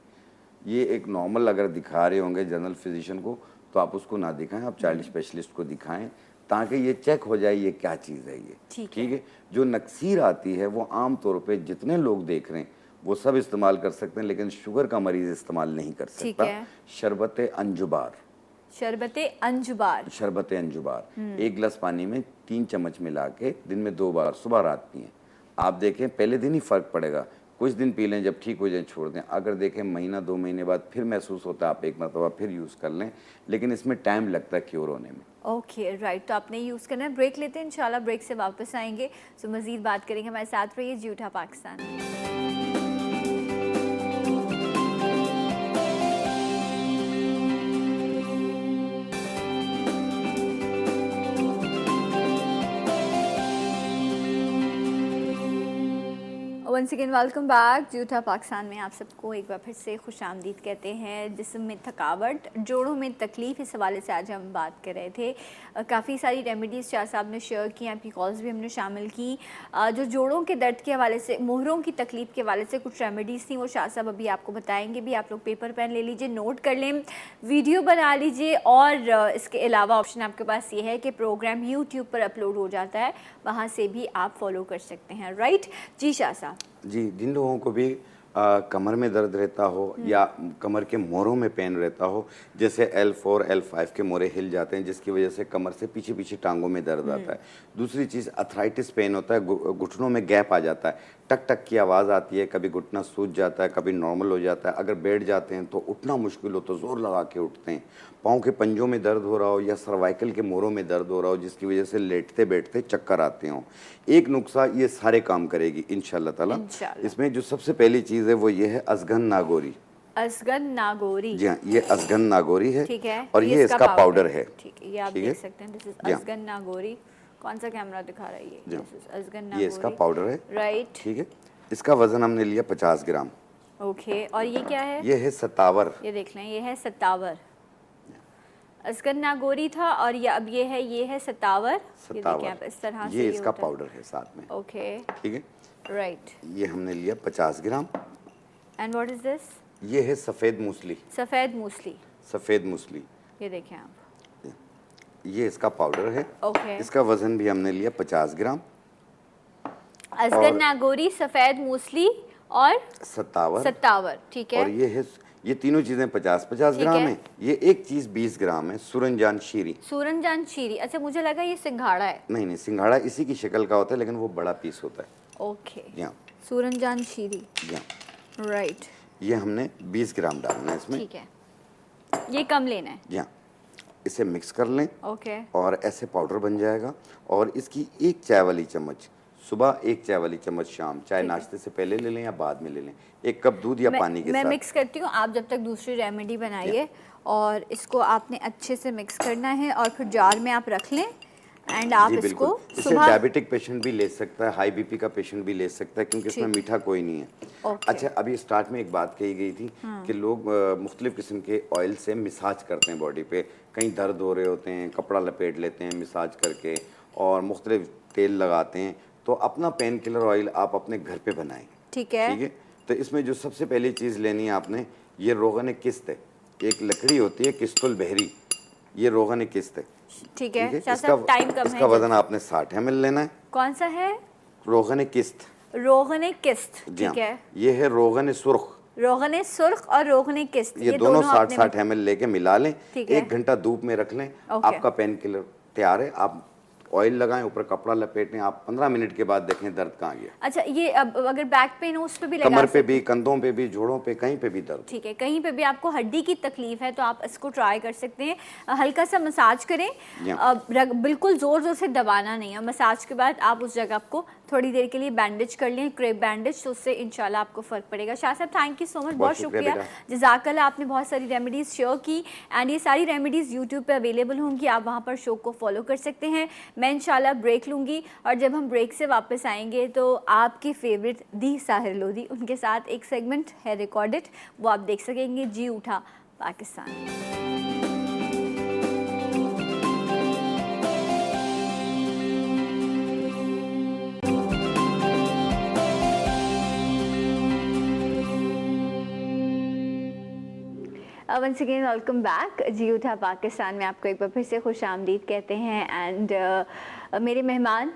Speaker 2: ये एक नॉर्मल अगर दिखा रहे होंगे जनरल फिजिशियन को तो आप उसको ना दिखाएं, आप चाइल्ड स्पेशलिस्ट को दिखाएं ताकि ये चेक हो जाए ये क्या चीज़ है ये। ठीक है, जो नक्सीर आती है वो आम तौर पे जितने लोग देख रहे हैं वो सब इस्तेमाल कर सकते हैं, लेकिन शुगर का मरीज़ इस्तेमाल नहीं कर सकता। शरबत अंजुबार 1 गिलास पानी में 3 चम्मच मिला के दिन में 2 बार सुबह रात पिएं। आप देखें पहले दिन ही फ़र्क पड़ेगा, कुछ दिन पी लें, जब ठीक हो जाए छोड़ दें। अगर देखें महीना 2 महीने बाद फिर महसूस होता है, आप 1 मरतबा फिर यूज़ कर लें, लेकिन इसमें टाइम लगता है क्योर होने में।
Speaker 1: ओके राइट, तो आपने यूज़ करना है। ब्रेक लेते हैं, इंशाल्लाह ब्रेक से वापस आएंगे तो मज़ीद बात करेंगे। हमारे साथ रहिए, जी उठा Pakistan. Once again welcome back. जूठा पाकिस्तान में आप सबको एक बार फिर से खुश आमदीद कहते हैं। जिस्म में थकावट, जोड़ों में तकलीफ़, इस हवाले से आज हम बात कर रहे थे। काफ़ी सारी रेमेडीज़ शाह साहब ने शेयर की, आपकी कॉल्स भी हमने शामिल की। जो जोड़ों के दर्द के हवाले से, मोहरों की तकलीफ़ के हवाले से कुछ रेमेडीज़ थी, वो शाह साहब अभी आपको बताएंगे भी। आप लोग पेपर पेन ले लीजिए, नोट कर लें, वीडियो बना लीजिए। और इसके अलावा ऑप्शन आपके पास ये है कि प्रोग्राम यूट्यूब पर अपलोड हो जाता है, वहाँ से भी आप फॉलो कर सकते हैं। राइट जी शाह साहब।
Speaker 2: जी, जिन लोगों को भी कमर में दर्द रहता हो या कमर के मोरों में पेन रहता हो, जैसे L4, L5 के मोरे हिल जाते हैं जिसकी वजह से कमर से पीछे पीछे टांगों में दर्द आता है। दूसरी चीज़ अर्थराइटिस पेन होता है, घुटनों में गैप आ जाता है, टक टक की आवाज़ आती है, कभी घुटना सूज जाता है, कभी नॉर्मल हो जाता है। अगर बैठ जाते हैं तो उठना मुश्किल हो तो ज़ोर लगा के उठते हैं। पाँव के पंजों में दर्द हो रहा हो या सर्वाइकल के मोरों में दर्द हो रहा हो जिसकी वजह से लेटते बैठते चक्कर आते हों, एक नुस्खा ये सारे काम करेगी इंशाल्लाह ताला। इसमें जो सबसे पहली चीज़ है वो ये है अजगन नागौरी।
Speaker 1: अजगन नागौरी,
Speaker 2: जी हाँ, ये अजगन नागौरी है।
Speaker 1: ठीक है,
Speaker 2: और ये इसका पाउडर है।
Speaker 1: ठीक है, ये आप देख सकते हैं, दिस इज अजगन नागौरी। कौन सा कैमरा दिखा रहा है ये? दिस इज अजगन नागौरी,
Speaker 2: ये इसका पाउडर है।
Speaker 1: राइट,
Speaker 2: ठीक है, इसका वजन हमने लिया 50 ग्राम।
Speaker 1: ओके, और ये क्या है?
Speaker 2: ये है सतावर।
Speaker 1: ये देख लें, ये है सतावर। असगर नागौरी था और ये है सतावर। ये देखिए आप इस तरह से
Speaker 2: ये इसका
Speaker 1: होता है।
Speaker 2: पाउडर है साथ में।
Speaker 1: ओके,
Speaker 2: ठीक है,
Speaker 1: राइट।
Speaker 2: ये हमने लिया 50 gram.
Speaker 1: And what is this?
Speaker 2: ये है सफ़ेद मूसली।
Speaker 1: सफ़ेद मूसली।
Speaker 2: सफ़ेद मूसली,
Speaker 1: ये देखें आप।
Speaker 2: ये इसका पाउडर है।
Speaker 1: ओके।
Speaker 2: इसका वजन भी हमने लिया 50 ग्राम।
Speaker 1: असगर नागौरी, सफ़ेद मूसली और सत्तावर। ठीक है।
Speaker 2: और ये तीनों चीज़ें 50-50 ग्राम है। ये एक चीज़ 20 ग्राम है, सूरनजान शीरी।
Speaker 1: सूरनजान शीरी, अच्छा मुझे लगा ये सिंघाड़ा है।
Speaker 2: नहीं, सिंघाड़ा इसी की शक्ल का होता है, लेकिन वो बड़ा पीस होता है।
Speaker 1: ओके,
Speaker 2: यहाँ
Speaker 1: सूरनजान शीरी,
Speaker 2: यहाँ
Speaker 1: राइट।
Speaker 2: ये हमने 20 ग्राम डालना है इसमें।
Speaker 1: ठीक है, ये कम लेना है।
Speaker 2: यहाँ इसे मिक्स कर लें।
Speaker 1: ओके।
Speaker 2: और ऐसे पाउडर बन जाएगा। और इसकी 1 चाय वाली चम्मच सुबह, 1 चाय वाली चम्मच शाम, चाहे नाश्ते से पहले ले लें या बाद में ले लें, 1 कप दूध या पानी के साथ।
Speaker 1: मैं मिक्स करती हूँ, आप जब तक दूसरी रेमेडी बनाइए। और इसको आपने अच्छे से मिक्स करना है और फिर जार में आप रख लें। एंड आप इसको
Speaker 2: सुबह डायबिटिक पेशेंट भी ले सकता है, हाई बीपी का पेशेंट भी ले सकता है, क्योंकि इसमें मीठा कोई नहीं है। अच्छा, अभी स्टार्ट में एक बात कही गई थी कि लोग मुख्तलिफ किस्म के ऑयल से मिसाज करते हैं बॉडी पे, कहीं दर्द हो रहे होते हैं, कपड़ा लपेट लेते हैं मिसाज करके, और मुख्तलिफ तेल लगाते हैं। तो अपना पेन किलर ऑयल आप अपने घर पे बनाएं। ठीक है। तो इसमें जो सबसे पहली चीज़ लेनी है आपने, ये रोगन किस्त है। एक लकड़ी होती है किस्तुल बहरी, ये रोगन किस्त है।
Speaker 1: ठीक है,
Speaker 2: टाइम कम है। इसका वजन आपने 60 ml लेना है।
Speaker 1: कौन सा है?
Speaker 2: रोगन किस्त।
Speaker 1: रोगन किस्त, ठीक है।
Speaker 2: ये है रोगन सुर्ख।
Speaker 1: रोगन सुर्ख और रोगन किस्त,
Speaker 2: ये दोनों 60 ml लेके मिला लें। 1 घंटा धूप में रख लें। आपका पेन किलर तैयार है। आप ऑयल लगाएं, ऊपर कपड़ा लपेटें, आप 15 मिनट के बाद देखें दर्द कहाँ गया। अच्छा, ये अब अगर बैक पेन हो उस पे भी लगा, कमर पे भी, कंधों पे भी, जोड़ों पे, कहीं पे भी दर्द। ठीक है, कहीं पे भी आपको हड्डी की तकलीफ है तो आप इसको ट्राई कर सकते हैं। हल्का सा मसाज करें, बिल्कुल जोर जोर से दबाना नहीं है। मसाज के बाद आप उस जगह को थोड़ी देर के लिए बैंडेज कर लें, क्रेप बैंडेज, तो उससे इंशाल्लाह आपको फ़र्क पड़ेगा। शाह साहब, थैंक यू सो मच, बहुत शुक्रिया, जज़ाकल्लाह। आपने बहुत सारी रेमेडीज़ शेयर की एंड ये सारी रेमेडीज़ यूट्यूब पे अवेलेबल होंगी, आप वहाँ पर शो को फॉलो कर सकते हैं। मैं इंशाल्लाह ब्रेक लूँगी और जब हम ब्रेक से वापस आएंगे तो आपकी फेवरेट दी साहिर लोधी, उनके साथ एक सेगमेंट है रिकॉर्डेड, वो आप देख सकेंगे, जी उठा Pakistan. Once again welcome back. जी उठा पाकिस्तान में आपको एक बार फिर से खुश आमदीद कहते हैं। एंड मेरे मेहमान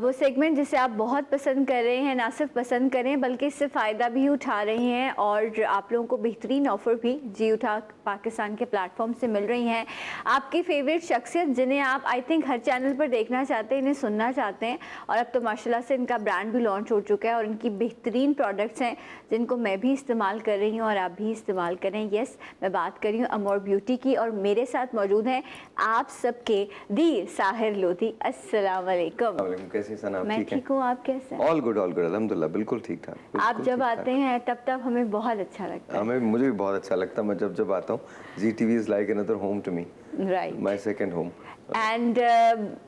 Speaker 2: वो सेगमेंट जिसे आप बहुत पसंद कर रहे हैं, ना सिर्फ पसंद करें बल्कि इससे फ़ायदा भी उठा रहे हैं और आप लोगों को बेहतरीन ऑफ़र भी जी उठा पाकिस्तान के प्लेटफॉर्म से मिल रही हैं। आपकी फेवरेट शख्सियत जिन्हें आप आई थिंक हर चैनल पर देखना चाहते हैं, इन्हें सुनना चाहते हैं, और अब तो माशाल्लाह से इनका ब्रांड भी लॉन्च हो चुका है और इनकी बेहतरीन प्रोडक्ट्स हैं जिनको मैं भी इस्तेमाल कर रही हूँ और आप भी इस्तेमाल करें। यस, मैं बात कर रही हूँ अमोर ब्यूटी की और मेरे साथ मौजूद हैं आप सबके दी साहिर लोधी। अस्सलाम वालेकुम।
Speaker 11: कैसे सना?
Speaker 1: मैं ठीक हूँ, आप कैसे?
Speaker 11: ऑल गुड अल्हम्दुलिल्लाह, बिल्कुल ठीक ठाक।
Speaker 1: आप जब आते हैं तब हमें बहुत अच्छा लगता है।
Speaker 11: मुझे भी बहुत अच्छा लगता है। मैं जब आता हूँ, जी TV is like another home to me,
Speaker 1: right,
Speaker 11: my second home.
Speaker 1: And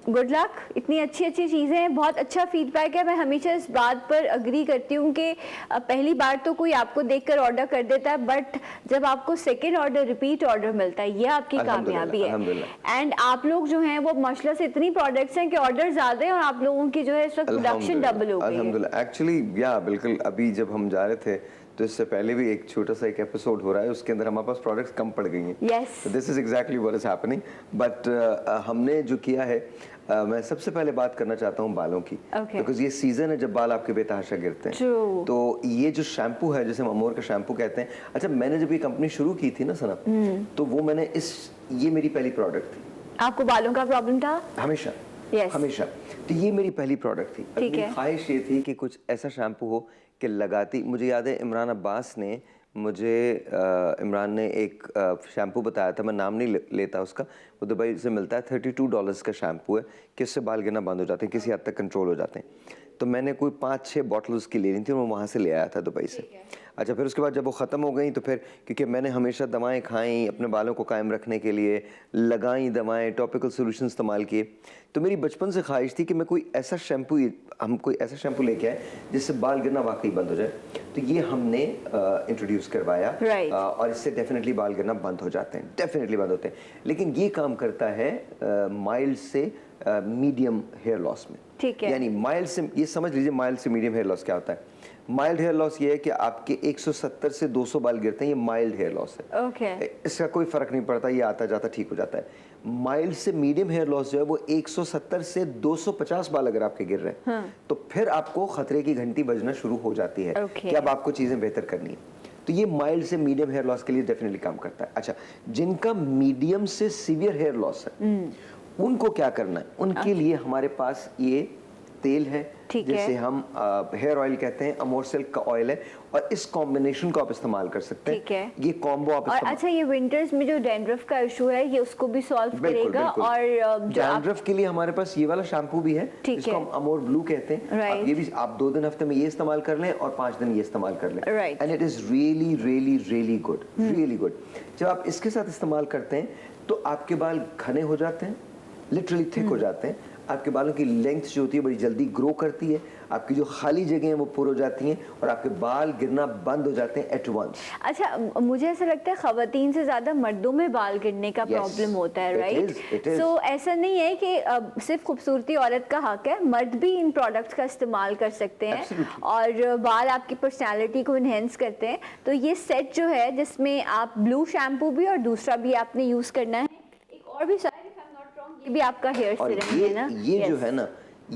Speaker 1: good luck. इतनी अच्छी अच्छी चीज़ें हैं, बहुत अच्छा फीडबैक है। मैं हमेशा इस बात पर अग्री करती हूँ कि पहली बार तो कोई आपको देखकर ऑर्डर कर देता है, बट जब आपको सेकंड ऑर्डर, रिपीट ऑर्डर मिलता है, ये आपकी कामयाबी है। एंड आप लोग जो हैं वो माशाल्लाह से इतनी प्रोडक्ट्स हैं कि ऑर्डर ज़्यादा है और आप लोगों की जो है इस वक्त प्रोडक्शन डबल हो गई है।
Speaker 11: अल्हम्दुलिल्लाह। एक्चुअली या बिल्कुल, अभी जब हम जा रहे थे तो इससे पहले भी एक छोटा सा एक एपिसोड हो रहा है, उसके अंदर हमारे पास प्रोडक्ट्स कम पड़ गई हैं।
Speaker 1: Yes,
Speaker 11: this is exactly what is happening. But हमने जो किया है, मैं सबसे पहले बात करना चाहता हूँ बालों की, बिकॉज ये सीजन है जब बाल आपके बेतहाशा गिरते हैं। तो ये जो शैम्पू है, जैसे हम अमोर का शैम्पू कहते हैं, अच्छा मैंने जब ये कंपनी शुरू की थी ना सना, तो वो मैंने ये मेरी पहली प्रोडक्ट थी।
Speaker 1: आपको बालों का प्रॉब्लम था?
Speaker 11: हमेशा, हमेशा। तो ये मेरी पहली प्रोडक्ट थी। मेरी ख्वाहिश ये थी कि कुछ ऐसा शैम्पू हो कि लगाती, मुझे याद है इमरान अब्बास ने इमरान ने एक शैम्पू बताया था, मैं नाम नहीं लेता उसका, वो दुबई से मिलता है, $32 का शैम्पू है कि उससे बाल गिरना बंद हो जाते हैं, किसी हद तक कंट्रोल हो जाते हैं। तो मैंने कोई 5-6 बॉटल उसकी लेनी थी और मैं वहाँ से ले आया था दुबई से। अच्छा, फिर उसके बाद जब वो ख़त्म हो गई तो फिर क्योंकि मैंने हमेशा दवाएं खाई अपने बालों को कायम रखने के लिए, लगाई दवाएं, टॉपिकल सॉल्यूशन इस्तेमाल किए, तो मेरी बचपन से ख्वाहिश थी कि मैं कोई ऐसा शैम्पू लेके आए जिससे बाल गिरना वाकई बंद हो जाए। तो ये हमने इंट्रोड्यूस करवाया और इससे डेफिनेटली बाल गिरना बंद हो जाते हैं, डेफिनेटली बंद होते हैं। लेकिन ये काम करता है माइल्ड से मीडियम हेयर लॉस में। ठीक है, यानी माइल्ड से, ये समझ लीजिए माइल्ड से मीडियम हेयर लॉस क्या होता है। माइल्ड हेयर लॉस ये है कि आपके 170 से 200 बाल गिरते हैं, ये माइल्ड हेयर लॉस है। इसका कोई फर्क नहीं पड़ता, ये आता जाता ठीक हो जाता है। माइल्ड से मीडियम हेयर लॉस जो है वो 170 से 250 बाल अगर आपके गिर रहे हैं तो फिर आपको खतरे की घंटी बजना शुरू हो जाती है कि अब आपको चीजें बेहतर करनी है। तो ये माइल्ड से मीडियम हेयर लॉस के लिए डेफिनेटली काम करता है। अच्छा, जिनका मीडियम से सीवियर हेयर लॉस है उनको क्या करना है? उनके लिए हमारे पास ये तेल है जिसे हम हेयर ऑयल कहते हैं, अमोर सिल्क का ऑयल है और इस कॉम्बिनेशन को आप इस्तेमाल कर सकते हैं। ये कॉम्बो आप
Speaker 1: और अच्छा, ये विंटर्स में जो डैंड्रफ का इशू है ये उसको भी सॉल्व करेगा। और
Speaker 11: डैंड्रफ के लिए हमारे पास ये वाला शैम्पू भी है जिसको हम अमोर ब्लू कहते हैं। ये भी आप 2 दिन हफ्ते में ये इस्तेमाल कर लें और 5 दिन ये इस्तेमाल कर लें, and it is really really really good, really good. जब आप इसके साथ इस्तेमाल करते हैं तो आपके बाल घने हो जाते हैं, लिटरली थिक हो जाते हैं, आपके बालों की लेंथ जो होती है बड़ी जल्दी ग्रो करती है, आपकी जो खाली जगह हैं वो पुर हो जाती हैं और आपके बाल गिरना बंद हो जाते हैं एट वंस।
Speaker 1: अच्छा, मुझे ऐसा लगता है खवातीन से ज्यादा मर्दों में बाल गिरने का प्रॉब्लम होता है, राइट? सो ऐसा नहीं है कि सिर्फ खूबसूरती औरत का हक है, मर्द भी इन प्रोडक्ट्स का इस्तेमाल कर सकते हैं और बाल आपकी पर्सनैलिटी को इन्हेंस करते हैं। तो ये सेट जो है जिसमें आप ब्लू शैम्पू भी और दूसरा भी आपने यूज करना है, एक और भी ये भी आपका हेयर सीरम है ना?
Speaker 11: ये जो है ना,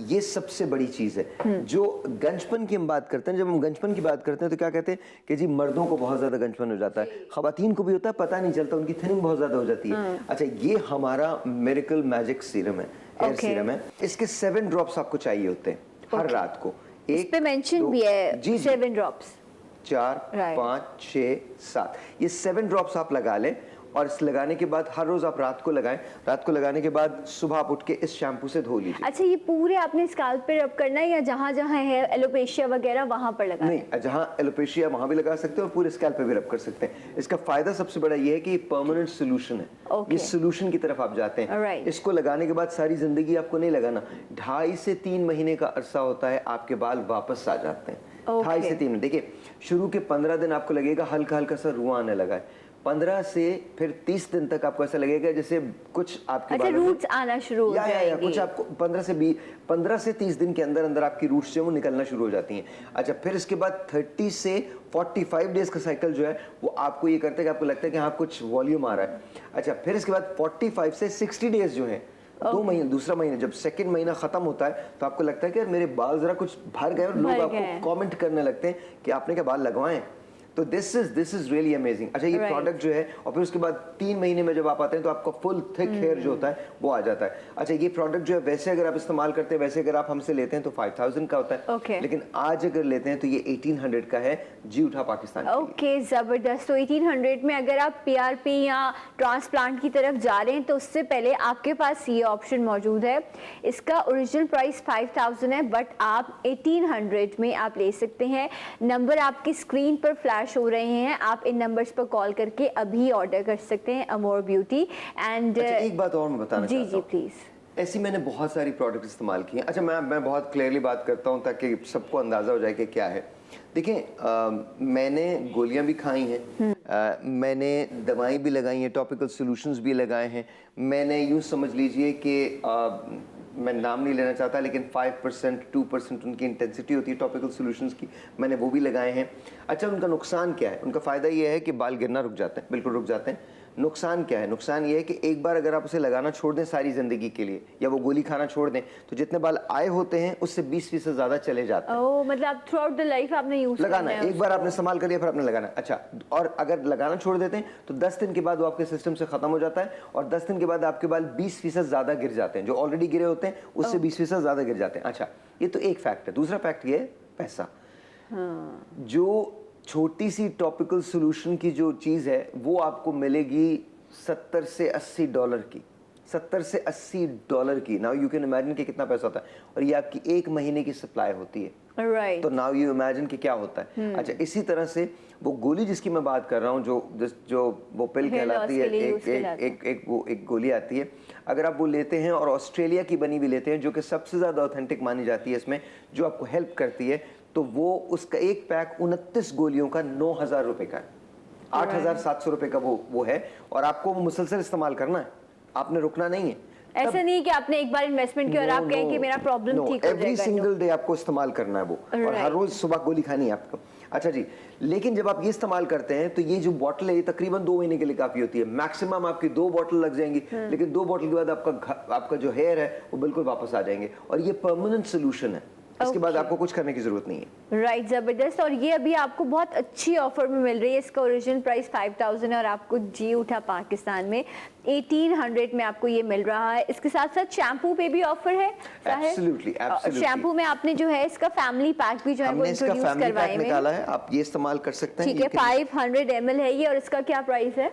Speaker 11: ये सबसे बड़ी चीज है। जो गंजपन की हम बात करते हैं, जब हम गंजपन की बात करते हैं तो क्या कहते हैं कि जी मर्दों को बहुत ज्यादा गंजपन हो जाता है, खवातीन को भी होता है, पता नहीं चलता, उनकी थिनिंग बहुत ज्यादा हो जाती है। अच्छा, ये हमारा मिरेकल मैजिक सीरम है, हेयर सीरम है। इसके 7 ड्रॉप्स आपको चाहिए होते हैं हर रात को।
Speaker 1: इस पे मेंशन भी है 7 ड्रॉप्स,
Speaker 11: 4, 5, 6, 7, ये 7 ड्रॉप्स आप लगा लें और इस लगाने के बाद हर रोज आप रात को लगाएं। रात को लगाने के बाद सुबह आप उठ के इस शैम्पू से धो लीजिए।
Speaker 1: अच्छा, ये पूरे आपने स्कैल्प पे रब करना है या जहाँ जहाँ है एलोपेशिया वगैरह वहाँ पर लगाना है?
Speaker 11: नहीं, जहाँ एलोपेशिया वहाँ भी लगा सकते हैं और पूरे स्कैल्प पे भी रब कर सकते हैं। इसका फायदा सबसे बड़ा ये है कि ये परमानेंट सोल्यूशन है। ये सोल्यूशन की तरफ आप जाते हैं। इसको लगाने के बाद सारी जिंदगी आपको नहीं लगाना, 2.5 से 3 महीने का अरसा होता है, आपके बाल वापस आ जाते हैं। 2.5 से 3 महीने। देखिए, शुरू के 15 दिन आपको लगेगा हल्का हल्का सा रुआ आने लगा है, 15 से फिर 30 दिन तक आपको ऐसा लगेगा जैसे कुछ आपके बालों में
Speaker 1: रूट्स आना शुरू हो जाएंगे।
Speaker 11: कुछ आपको 15 से 30 दिन के अंदर अंदर आपकी रूट्स जो वो निकलना शुरू हो जाती हैं। अच्छा, फिर इसके बाद 30 से 45 डेज का साइकिल जो है वो आपको ये करता है कि आपको लगता है कि हाँ कुछ वॉल्यूम आ रहा है। अच्छा, फिर इसके बाद 45 से 60 डेज जो है, 2 महीने, दूसरा महीना, जब सेकंड महीना खत्म होता है तो आपको लगता है कि यार मेरे बाल जरा कुछ भर गए और लोग आपको कमेंट करने लगते हैं कि आपने क्या बाल लगवाए। तो दिस इज रियली अमेजिंग। अच्छा, ये प्रोडक्ट जो है और फिर उसके बाद 3 महीने में जब आप आते हैं तो आपका फुल थिक हेयर जो होता है वो आ जाता है। अच्छा, ये प्रोडक्ट जो है वैसे अगर आप इस्तेमाल करते हैं, वैसे अगर आप हमसे लेते हैं तो 5000 का होता है, लेकिन आज अगर लेते हैं तो ये 1800 का है, जी उठा पाकिस्तान।
Speaker 1: ओके, जबरदस्त। तो 1800 में अगर आप PRP या ट्रांसप्लांट की तरफ जा रहे हैं तो उससे पहले आपके पास ये ऑप्शन मौजूद है। इसका ओरिजिनल प्राइस 5000 है, बट आप 1800 में आप ले सकते हैं। नंबर आपकी स्क्रीन पर फ्लैश हो रहे हैं, आप इन नंबर्स पर कॉल करके अभी ऑर्डर कर सकते हैं अमोर ब्यूटी। एंड
Speaker 11: एक बात और मैं बताना चाहता हूं।
Speaker 1: जी प्लीज।
Speaker 11: ऐसी मैंने बहुत सारी प्रोडक्ट इस्तेमाल किए हैं। अच्छा, मैं बहुत क्लियरली बात करता हूं ताकि सबको अंदाजा हो जाए कि क्या है। देखें, मैंने गोलियां भी खाई हैं, मैंने दवाएं भी लगाई हैं, टॉपिकल सॉल्यूशंस भी लगाए हैं। मैंने यूँ समझ लीजिए कि मैं नाम नहीं लेना चाहता, लेकिन 5% 2% उनकी इंटेंसिटी होती है टॉपिकल सॉल्यूशंस की, मैंने वो भी लगाए हैं। अच्छा, उनका नुकसान क्या है? उनका फ़ायदा ये है कि बाल गिरना रुक जाते हैं, बिल्कुल रुक जाते हैं। नुकसान क्या है? नुकसान ये है कि एक बार अगर आप उसे लगाना छोड़ दें सारी ज़िंदगी के लिए, या वो गोली खाना छोड़ दें, तो जितने बाल आए होते हैं उससे 20% ज़्यादा चले जाते हैं।
Speaker 1: ओह, मतलब थ्रू आउट द लाइफ आपने यूज
Speaker 11: लगाना है। एक बार आपने इस्तेमाल कर लिया फिर आपने लगाना है। अच्छा, और अगर लगाना छोड़ देते हैं तो 10 दिन के बाद वो आपके सिस्टम से ख़त्म हो जाता है और 10 दिन के बाद आपके बाल 20% ज़्यादा गिर जाते हैं। जो ऑलरेडी गिरे होते हैं उससे 20% ज़्यादा गिर जाते हैं। अच्छा, ये तो एक फैक्ट है। दूसरा फैक्ट ये है पैसा। जो छोटी सी टॉपिकल सॉल्यूशन की जो चीज़ है वो आपको मिलेगी $70 से $80 की। 70 से $80 की। नाउ यू कैन इमेजिन कि कितना पैसा होता है, और ये आपकी 1 महीने की सप्लाई होती है।
Speaker 1: Right.
Speaker 11: तो नाउ यू इमेजिन कि क्या होता है। अच्छा, इसी तरह से वो गोली जिसकी मैं बात कर रहा हूँ, जो वो पिल कहलाती है, एक गोली आती है, अगर आप वो लेते हैं और ऑस्ट्रेलिया की बनी भी लेते हैं, जो कि सबसे ज़्यादा ऑथेंटिक मानी जाती है इसमें, जो आपको हेल्प करती है, तो वो उसका एक पैक 29 गोलियों का 9,000 रुपये का है, 8,700 रुपये का वो है, और आपको वो मुसलसल इस्तेमाल करना है, आपने रुकना नहीं है।
Speaker 1: ऐसा नहीं कि आपने एक बार इन्वेस्टमेंट किया और आप कहें कि मेरा प्रॉब्लम ठीक हो जाएगा।
Speaker 11: एवरी सिंगल डे आपको इस्तेमाल करना है वो, और हर रोज सुबह गोली खानी है आपको। अच्छा जी, लेकिन जब आप ये इस्तेमाल करते हैं तो ये जो बॉटल है ये तकरीबन 2 महीने के लिए काफी होती है। मैक्सिमम आपकी 2 बॉटल लग जाएंगी, लेकिन 2 बॉटल के बाद आपका जो हेयर है वो बिल्कुल वापस आ जाएंगे, और ये परमानेंट सोल्यूशन है। इसके बाद आपको कुछ करने की जरूरत नहीं है।
Speaker 1: राइट, जबरदस्त। और ये अभी आपको बहुत अच्छी ऑफर में मिल रही है। इसका ओरिजिनल प्राइस 5,000 है और आपको जी उठा पाकिस्तान में 1800 में आपको ये मिल रहा है। इसके साथ साथ शैम्पू पे भी ऑफर है।
Speaker 11: Absolutely, absolutely.
Speaker 1: शैम्पू में आपने जो है इसका फैमिली पैक भी जो है वो इंट्रोड्यूस करवाए हैं,
Speaker 11: निकाला है, आप ये इस्तेमाल कर सकते हैं।
Speaker 1: ठीक है, 500 ml है ये, और इसका क्या प्राइस है?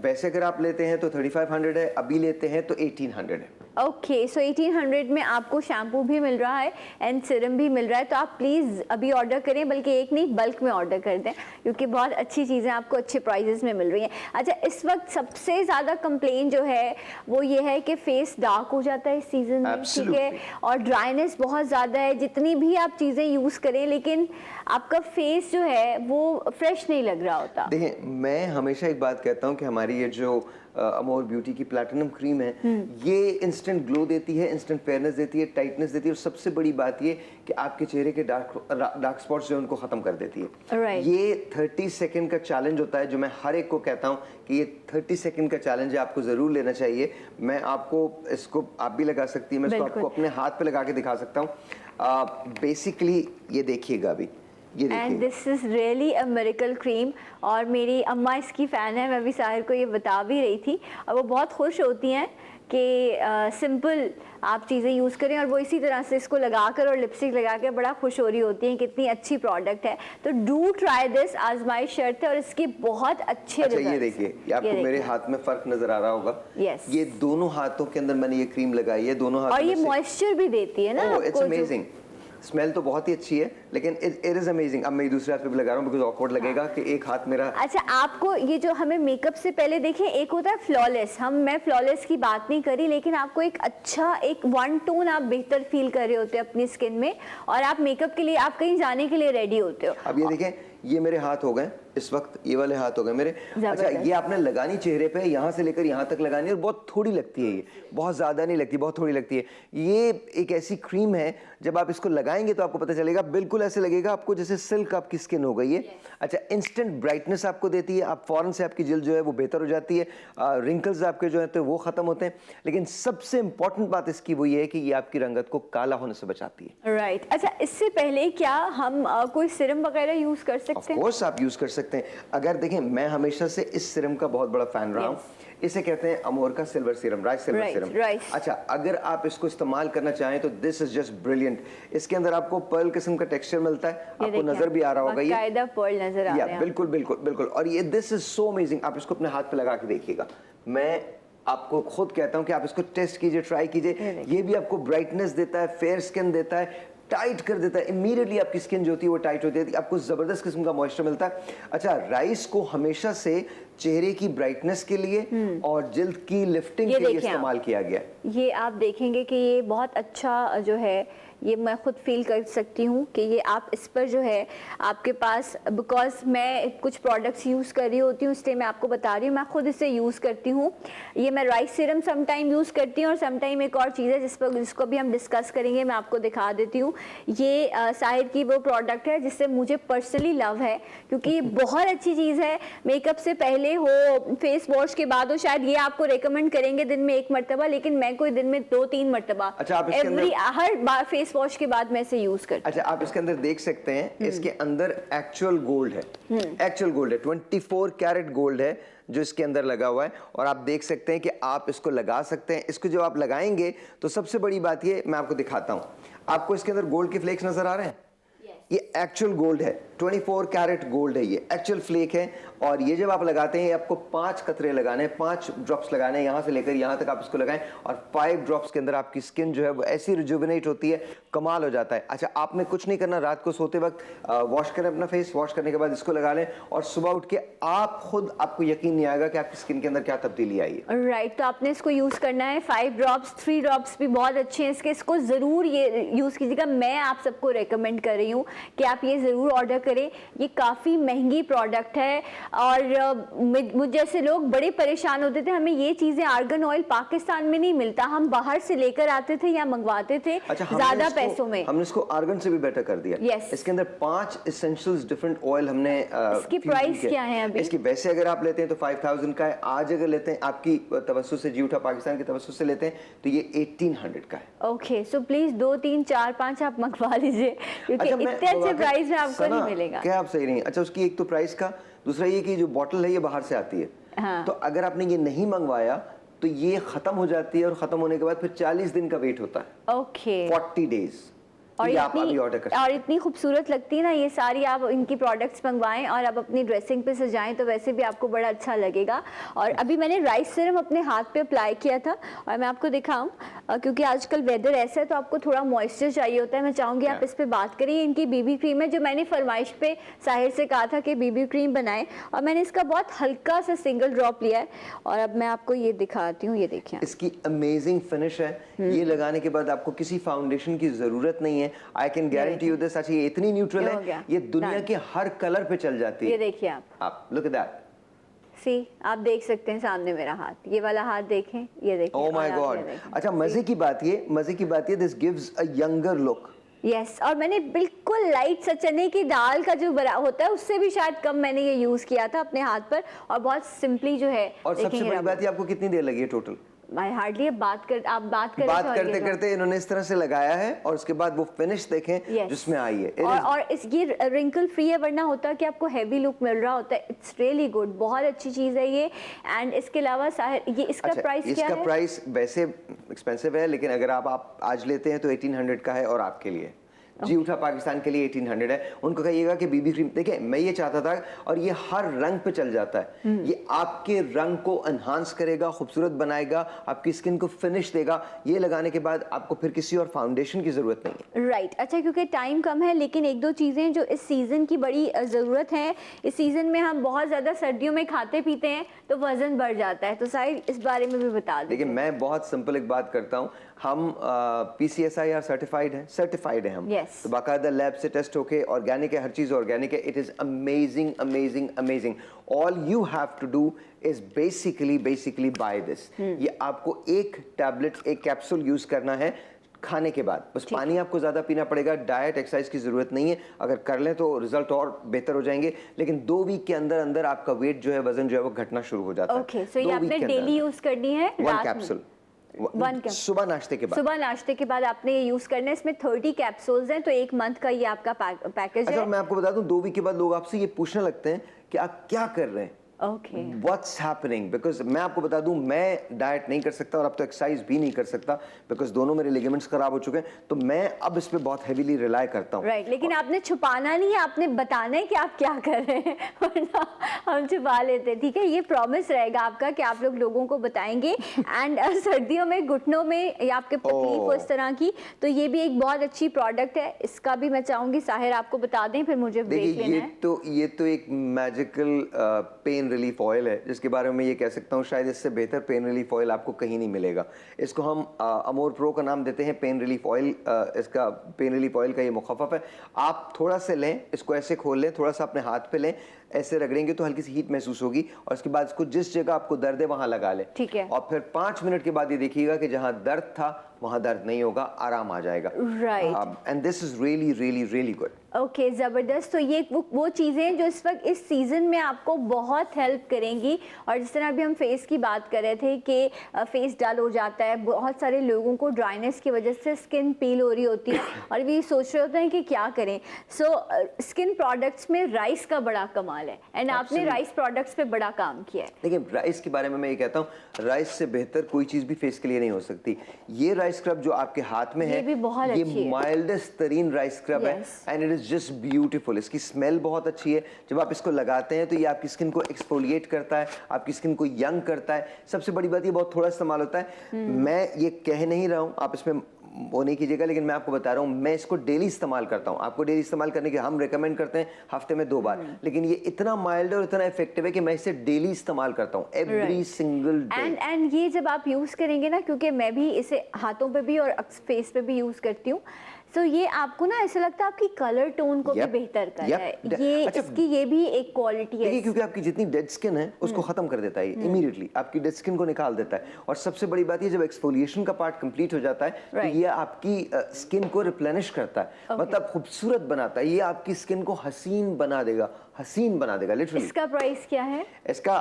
Speaker 11: वैसे अगर आप लेते हैं तो 3500 है, अभी लेते हैं तो 1800 है।
Speaker 1: ओके, सो 1800 में आपको शैम्पू भी मिल रहा है एंड सीरम भी मिल रहा है। तो आप प्लीज़ अभी ऑर्डर करें, बल्कि एक नहीं बल्क में ऑर्डर कर दें, क्योंकि बहुत अच्छी चीज़ें आपको अच्छे प्राइजेस में मिल रही हैं। अच्छा, इस वक्त सबसे ज़्यादा कंप्लेन जो है वो ये है कि फेस डार्क हो जाता है इस सीज़न में, ठीक है, और ड्राइनेस बहुत ज़्यादा है। जितनी भी आप चीज़ें यूज़ करें, लेकिन आपका फेस जो है वो फ्रेश नहीं लग रहा होता।
Speaker 11: देखिए, मैं हमेशा एक बात कहता हूँ कि हमारी ये जो अमोर ब्यूटी की प्लैटिनम क्रीम है, ये इंस्टेंट ग्लो देती है, इंस्टेंट फेयरनेस देती है, टाइटनेस देती है, और सबसे बड़ी बात ये कि आपके चेहरे के डार्क स्पॉट्स जो है उनको खत्म कर देती है। ये 30 सेकंड का चैलेंज होता है, जो मैं हर एक को कहता हूँ कि ये 30 सेकंड का चैलेंज है, आपको जरूर लेना चाहिए। मैं आपको इसको, आप भी लगा सकती है, मैं इसको आपको अपने हाथ पे लगा के दिखा सकता हूँ। बेसिकली ये देखिएगा अभी,
Speaker 1: and this is really a miracle cream, और मेरी अम्मा इसकी फ़ैन है। मैं भी साहिर को ये बता भी रही थी, और वो बहुत खुश होती हैं कि सिंपल आप चीज़ें यूज़ करें, और वो इसी तरह से इसको लगाकर और लिपस्टिक लगा के बड़ा खुश हो रही होती हैं, कितनी अच्छी प्रोडक्ट है। तो डू ट्राई दिस, आजमाइश शर्त है, और इसके बहुत अच्छे रिजल्ट्स।
Speaker 11: ये देखिए, आपको मेरे हाथ में फ़र्क नज़र आ रहा होगा।
Speaker 1: यस,
Speaker 11: ये दोनों हाथों के अंदर मैंने ये क्रीम लगाई है, दोनों हाथों
Speaker 1: और ये मॉइस्चर भी देती है ना।
Speaker 11: It's amazing. स्मेल तो बहुत ही अच्छी है, लेकिन इट इज अमेजिंग। अब मैं दूसरे हाथ पे भी लगा रहा हूँ, बिकॉज़ ऑकवर्ड लगेगा कि एक हाथ मेरा।
Speaker 1: अच्छा, आपको ये जो हमें मेकअप से पहले देखें, एक होता है फ्लॉलेस, मैं फ्लॉलेस की बात नहीं करी, लेकिन आपको एक अच्छा एक 1 टोन आप बेहतर फील कर रहे होते हो अपनी स्किन में, और आप मेकअप के लिए, आप कहीं जाने के लिए रेडी होते हो।
Speaker 11: अब ये देखें, ये मेरे हाथ हो गए इस वक्त, ये वाले हाथ हो गए मेरे। अच्छा, ये आपने लगानी चेहरे पे, यहाँ से लेकर यहाँ तक लगानी है, और बहुत थोड़ी लगती है, ये बहुत ज़्यादा नहीं लगती, बहुत थोड़ी लगती है। ये एक ऐसी क्रीम है, जब आप इसको लगाएंगे तो आपको पता चलेगा, बिल्कुल ऐसे लगेगा आपको जैसे सिल्क आपकी स्किन हो गई है। अच्छा, इंस्टेंट ब्राइटनेस आपको देती है, आप फौरन से आपकी जिल्द जो है वो बेहतर हो जाती है, रिंकल्स आपके जो है तो वो ख़त्म होते हैं। लेकिन सबसे इंपॉर्टेंट बात इसकी वो ये है कि ये आपकी रंगत को काला होने से बचाती है।
Speaker 1: राइट। अच्छा, इससे पहले क्या हम कोई सीरम वगैरह यूज़ कर सकते हैं?
Speaker 11: ऑफ कोर्स आप यूज़ कर सकते हैं। अगर देखें, मैं हमेशा से इस सीरम का बहुत बड़ा फैन रहा हूँ। इसे कहते हैं अमोर का silver serum, rice silver serum. अच्छा, अगर आप इसको इस्तेमाल करना चाहें तो दिस इज जस्ट ब्रिलियंट। इसके अंदर आपको पर्ल किस्म का टेक्सचर मिलता है, आपको नजर भी आ रहा होगा, ये
Speaker 1: पर्ल नजर आ रहा है।
Speaker 11: बिल्कुल बिल्कुल बिल्कुल। और ये दिस इज सो अमेजिंग। आप इसको अपने हाथ पे लगा के देखिएगा, मैं आपको खुद कहता हूँ कि आप इसको टेस्ट कीजिए, ट्राई कीजिए। ये भी आपको ब्राइटनेस देता है, फेयर स्किन देता है, टाइट कर देता है, इमीडिएटली आपकी स्किन जो होती है वो टाइट होती है, आपको जबरदस्त किस्म का मॉइस्चर मिलता है। अच्छा, राइस को हमेशा से चेहरे की ब्राइटनेस के लिए और जिल्द की लिफ्टिंग के लिए इस्तेमाल किया गया।
Speaker 1: ये आप देखेंगे कि ये बहुत अच्छा जो है, ये मैं खुद फील कर सकती हूँ कि ये आप इस पर जो है आपके पास, बिकॉज मैं कुछ प्रोडक्ट्स यूज़ कर रही होती हूँ, इसलिए मैं आपको बता रही हूँ, मैं खुद इसे यूज़ करती हूँ। ये मैं राइस सीरम समटाइम यूज़ करती हूँ, और समटाइम एक और चीज़ है जिसको भी हम डिस्कस करेंगे, मैं आपको दिखा देती हूँ। ये साहिर की वो प्रोडक्ट है जिससे मुझे पर्सनली लव है, क्योंकि ये बहुत अच्छी चीज़ है। मेकअप से पहले हो, फेस वॉश के बाद हो, शायद ये आपको रिकमेंड करेंगे दिन में 1 मरतबा, लेकिन मैं कोई दिन में 2-3 मरतबा, हर बार फेस वॉश के बाद मैं इसे यूज करती हूं।
Speaker 11: अच्छा, आप इसके अंदर देख सकते हैं, इसके अंदर एक्चुअल गोल्ड है, एक्चुअल गोल्ड है, 24 कैरेट गोल्ड है जो इसके अंदर लगा हुआ है। और आप देख सकते हैं कि आप इसको लगा सकते हैं। इसको जब आप लगाएंगे तो सबसे बड़ी बात ये, मैं आपको दिखाता हूं, आपको इसके अंदर गोल्ड के फ्लेक्स नजर आ रहे हैं, ये एक्चुअल गोल्ड है, 24 कैरेट गोल्ड है, ये एक्चुअल फ्लेक है। और ये जब आप लगाते हैं आपको 5 कतरे लगाने हैं, 5 ड्रॉप्स लगाने हैं, यहाँ से लेकर यहाँ तक आप इसको लगाएं और 5 ड्रॉप्स के अंदर आपकी स्किन जो है वो ऐसी रिजुविनेट होती है, कमाल हो जाता है। अच्छा, आपने कुछ नहीं करना, रात को सोते वक्त वॉश करें अपना फेस, वॉश करने के बाद इसको लगा लें और सुबह उठ के आप खुद, आपको यकीन नहीं आएगा कि आपकी स्किन के अंदर क्या तब्दीली आई है।
Speaker 1: राइट, तो आपने इसको यूज़ करना है। 5 ड्रॉप्स, 3 ड्रॉप्स भी बहुत अच्छे हैं इसके, इसको ज़रूर ये यूज़ कीजिएगा। मैं आप सबको रेकमेंड कर रही हूँ कि आप ये ज़रूर ऑर्डर करें। ये काफ़ी महंगी प्रोडक्ट है और मुझ जैसे लोग बड़े परेशान होते थे, हमें ये चीज़ें, आर्गन ऑयल पाकिस्तान में नहीं मिलता, हम बाहर से लेकर आते थे या मंगवाते थे ज़्यादा पैसों में।
Speaker 11: हमने इसको आर्गन से भी बेटर कर दिया।
Speaker 1: yes.
Speaker 11: इसके अंदर 5 एसेंशियल्स डिफरेंट ऑयल हमने
Speaker 1: इसकी प्राइस क्या है अभी?
Speaker 11: इसकी वैसे अगर आप लेते हैं तो 5000 का है, आज अगर लेते हैं आपकी तवज्जो से, जी उठा पाकिस्तान की तवज्जो से लेते हैं तो ये 1800 का है।
Speaker 1: ओके, सो प्लीज 2, 3, 4, 5 आप मंगवा लीजिए क्योंकि इतने अच्छे प्राइस में आपको नहीं मिलेगा।
Speaker 11: क्या आप सही नहीं? अच्छा, उसकी एक तो प्राइस का, दूसरा ये कि जो बॉटल है ये बाहर से आती है।
Speaker 1: हाँ।
Speaker 11: तो अगर आपने ये नहीं मंगवाया तो ये खत्म हो जाती है और खत्म होने के बाद फिर 40 दिन का वेट होता है।
Speaker 1: Okay,
Speaker 11: 40 days.
Speaker 1: और इतनी खूबसूरत लगती है ना ये सारी, आप इनकी प्रोडक्ट्स मंगवाएं और आप अपनी ड्रेसिंग पे सजाएं तो वैसे भी आपको बड़ा अच्छा लगेगा। और अभी मैंने राइस सीरम अपने हाथ पे अप्लाई किया था और मैं आपको दिखाऊं क्योंकि आजकल वेदर ऐसा है तो आपको थोड़ा मॉइस्चर चाहिए होता है। मैं चाहूँगी आप इस पे बात करिए। इनकी बीबी क्रीम है जो मैंने फरमाइश पे साहिर से कहा था कि बीबी क्रीम बनाए और मैंने इसका बहुत हल्का सा सिंगल ड्रॉप लिया है और अब मैं आपको ये दिखाती हूँ। ये देखिए,
Speaker 11: इसकी अमेजिंग फिनिश है। ये लगाने के बाद आपको किसी फाउंडेशन की जरूरत नहीं है। I can guarantee you this. अच्छा, ये इतनी न्यूट्रल है, ये दुनिया के हर कलर पे चल जाती है।
Speaker 1: ये देखिए आप
Speaker 11: लुक एट दैट।
Speaker 1: सी, आप देख सकते हैं सामने मेरा हाथ, ये वाला हाथ देखें, ये देखें।
Speaker 11: Oh my God. अच्छा, मजे की बात ये this gives a younger look.
Speaker 1: Yes, और मैंने बिल्कुल लाइट सा चने की दाल का जो बड़ा होता है उससे भी शायद कम मैंने ये यूज किया था अपने हाथ पर और बहुत सिंपली जो है।
Speaker 11: और सबसे बड़ी बात, ये आपको कितनी देर लगी है टोटल?
Speaker 1: हार्डली आप बात
Speaker 11: करते करते इन्होंने इस तरह से लगाया है और उसके बाद वो फिनिश देखें जिसमें आई है।
Speaker 1: और इस ये रिंकल फ्री है, वरना होता कि आपको हैवी लुक मिल रहा होता है। इट्स रियली गुड, बहुत अच्छी चीज है ये। एंड इसके अलावा ये इसका प्राइस क्या है?
Speaker 11: इसका प्राइस वैसे एक्सपेंसिव है लेकिन अगर आप आज लेते हैं तो 1800 का है और आपके लिए जी उठा पाकिस्तान के लिए 1800 है। उनको कहिएगा कि बीबी क्रीम, देखिए मैं ये चाहता था और ये हर रंग पे चल जाता है। ये आपके रंग को एनहांस करेगा, खूबसूरत बनाएगा, आपकी स्किन को फिनिश देगा। ये लगाने के बाद आपको फिर किसी और फाउंडेशन की जरूरत नहीं है।
Speaker 1: राइट। अच्छा, क्योंकि टाइम कम है लेकिन 1-2 चीजें जो इस सीजन की बड़ी जरूरत है। इस सीजन में हम बहुत ज्यादा सर्दियों में खाते पीते हैं तो वजन बढ़ जाता है, तो शायद इस बारे में भी बता दें।
Speaker 11: देखिए, मैं बहुत सिंपल एक बात करता हूँ, हम PCSIR सर्टिफाइड है हम।
Speaker 1: yes.
Speaker 11: तो बाकायदा लैब से टेस्ट होके ऑर्गेनिक है, हर चीज ऑर्गेनिक है। It is amazing amazing amazing. All you have to do is basically buy this. ये आपको एक टैबलेट, एक कैप्सूल यूज करना है खाने के बाद। बस पानी आपको ज्यादा पीना पड़ेगा, डाइट एक्सरसाइज की जरूरत नहीं है। अगर कर लें तो रिजल्ट और बेहतर हो जाएंगे, लेकिन 2 वीक के अंदर अंदर आपका वेट जो है, वजन जो है वो घटना शुरू हो जाता है।
Speaker 1: ओके, सो ये आपने डेली यूज करनी है।
Speaker 11: 1 कैप्सूल सुबह नाश्ते के बाद
Speaker 1: आपने ये यूज करना है। इसमें 30 कैप्सूल्स हैं तो 1 मंथ का ये आपका पैकेज है।
Speaker 11: अच्छा, मैं आपको बता दूं, 2 वीक के बाद लोग आपसे ये पूछने लगते हैं कि आप क्या कर रहे हैं, व्हाट्स हैपनिंग, बिकॉज मैं आपको बता दूं, मैं डाइट नहीं कर सकता और अब तो एक्सरसाइज भी नहीं कर सकता बिकॉज दोनों मेरे लिगामेंट्स खराब हो चुके हैं। तो मैं अब इस पे बहुत हेवीली रिलाई करता हूं।
Speaker 1: राइट, लेकिन आपने छुपाना नहीं है, आपने बताना है कि आप क्या कर रहे हैं, वरना हम छुपा लेते हैं। ठीक है, ये प्रॉमिस रहेगा आपका कि आप लोगों को बताएंगे। एंड सर्दियों में घुटनों में या आपके तकलीफ हो इस तरह की, तो ये भी एक बहुत अच्छी प्रोडक्ट है। इसका भी मैं चाहूंगी साहिर आपको बता दें, फिर मुझे ब्रेक लेना है।
Speaker 11: ये तो एक मैजिकल पेन रिलीफ ऑयल है जिसके बारे में ये कह सकता हूँ शायद इससे बेहतर पेन रिलीफ ऑयल आपको कहीं नहीं मिलेगा। इसको हम अमोर प्रो का नाम देते हैं पेन रिलीफ ऑयल। इसका पेन रिलीफ ऑयल का ये मुखफ़फ़ है। आप थोड़ा से लें, इसको ऐसे खोल लें, थोड़ा सा अपने हाथ पे लें, ऐसे रगड़ेंगे तो हल्की सी हीट महसूस होगी और उसके बाद इसको जिस जगह आपको दर्द है वहां लगा लें।
Speaker 1: ठीक है।
Speaker 11: और फिर 5 मिनट के बाद ये देखिएगा कि जहां दर्द था वहां दर्द नहीं होगा, आराम आ जाएगा।
Speaker 1: Right,
Speaker 11: and this is really really really good.
Speaker 1: Okay, ज़बरदस्त। तो ये वो चीज़ें जो इस वक्त इस सीज़न में आपको बहुत हेल्प करेंगी। और जिस तरह अभी हम फेस की बात कर रहे थे कि फेस डल हो जाता है, बहुत सारे लोगों को ड्राइनेस की वजह से स्किन पील हो रही होती है और भी सोच रहे होते हैं कि क्या करें। सो स्किन प्रोडक्ट्स में राइस का बड़ा कमाल है एंड आपने राइस प्रोडक्ट्स पे बड़ा काम किया है।
Speaker 11: देखिए, राइस के बारे में मैं ये कहता हूँ, राइस से बेहतर कोई चीज़ भी फेस के लिए नहीं हो सकती। ये राइस स्क्रब जो आपके हाथ में है,
Speaker 1: ये भी बहुत अच्छी है।
Speaker 11: माइल्डेस्ट तरीन राइस स्क्रब है and it is is just beautiful. इसकी स्मेल बहुत अच्छी है। जब आप इसको लगाते हैं तो ये आपकी स्किन को एक्सफोलिएट करता है, आपकी स्किन को यंग करता है। सबसे बड़ी बात, ये बहुत थोड़ा इस्तेमाल होता है। मैं ये कह नहीं रहा हूँ, आप इसमें वो नहीं कीजिएगा, लेकिन मैं आपको बता रहा हूँ, मैं इसको डेली इस्तेमाल करता हूँ। आपको डेली इस्तेमाल करने के हम रेकमेंड करते हैं हफ्ते में 2 बार, लेकिन ये इतना माइल्ड और इतना इफेक्टिव है कि मैं इसे डेली इस्तेमाल करता हूँ, एवरी सिंगल डे।
Speaker 1: एंड ये जब आप यूज़ करेंगे ना, क्योंकि मैं भी इसे हाथों पे भी और फेस पे भी यूज़ करती हूँ, तो ये आपको ना ऐसा लगता है आपकी कलर टोन को भी बेहतर कर रहा है। ये
Speaker 11: अच्छा,
Speaker 1: इसकी ये भी एक क्वालिटी है
Speaker 11: क्योंकि आपकी जितनी डेड स्किन है उसको खत्म कर देता है इमीडिएटली, आपकी डेड स्किन को निकाल देता है। और सबसे बड़ी बात ये, जब एक्सफोलिएशन का पार्ट कंप्लीट हो जाता है तो ये आपकी स्किन को रिप्लेनिश करता है, मतलब खूबसूरत बनाता है। ये आपकी स्किन को हसीन बना देगा, हसीन बना देगा लिटरली।
Speaker 1: इसका प्राइस क्या है?
Speaker 11: इसका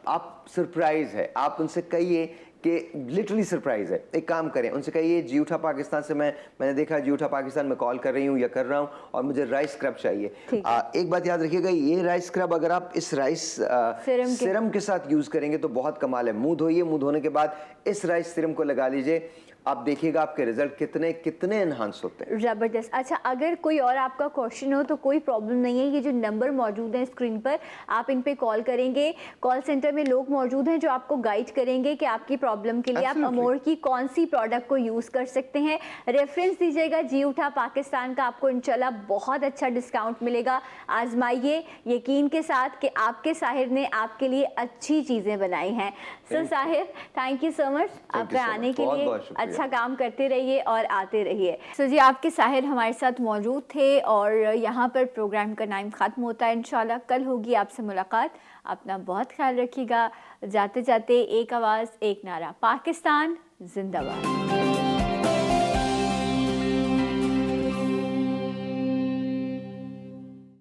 Speaker 11: आप सरप्राइज है, आप उनसे कहिए कि लिटरली सरप्राइज है। एक काम करें, उनसे कहिए जियो उठा पाकिस्तान से मैंने देखा जियो उठा पाकिस्तान में कॉल कर रही हूँ या कर रहा हूँ और मुझे राइस स्क्रब चाहिए। एक बात याद रखिएगा, ये राइस स्क्रब अगर आप इस राइस सीरम के साथ यूज करेंगे तो बहुत कमाल है। मुंह धोइए, मुंह धोने के बाद इस राइस सीरम को लगा लीजिए, आप देखिएगा आपके रिजल्ट कितने एनहांस होते हैं।
Speaker 1: जबरदस्त। अच्छा, अगर कोई और आपका क्वेश्चन हो तो कोई प्रॉब्लम नहीं है, ये जो नंबर मौजूद है स्क्रीन पर, आप इन पे कॉल करेंगे। कॉल सेंटर में लोग मौजूद हैं जो आपको गाइड करेंगे कि आपकी प्रॉब्लम के लिए आप अमोर की कौन सी प्रोडक्ट को यूज़ कर सकते हैं। रेफरेंस दीजिएगा जियो उठा पाकिस्तान का, आपको इंशाल्लाह बहुत अच्छा डिस्काउंट मिलेगा। आजमाइए यकीन के साथ कि आपके साहिर ने आपके लिए अच्छी चीज़ें बनाई हैं। So Sahir, thank you so much आपका आने के लिए। अच्छा काम करते रहिए और आते रहिए। सो जी, आपके साहिर हमारे साथ मौजूद थे और यहाँ पर प्रोग्राम का टाइम ख़त्म होता है। इंशाल्लाह कल होगी आपसे मुलाकात। अपना बहुत ख्याल रखिएगा। जाते जाते एक आवाज़ एक नारा, पाकिस्तान जिंदाबाद।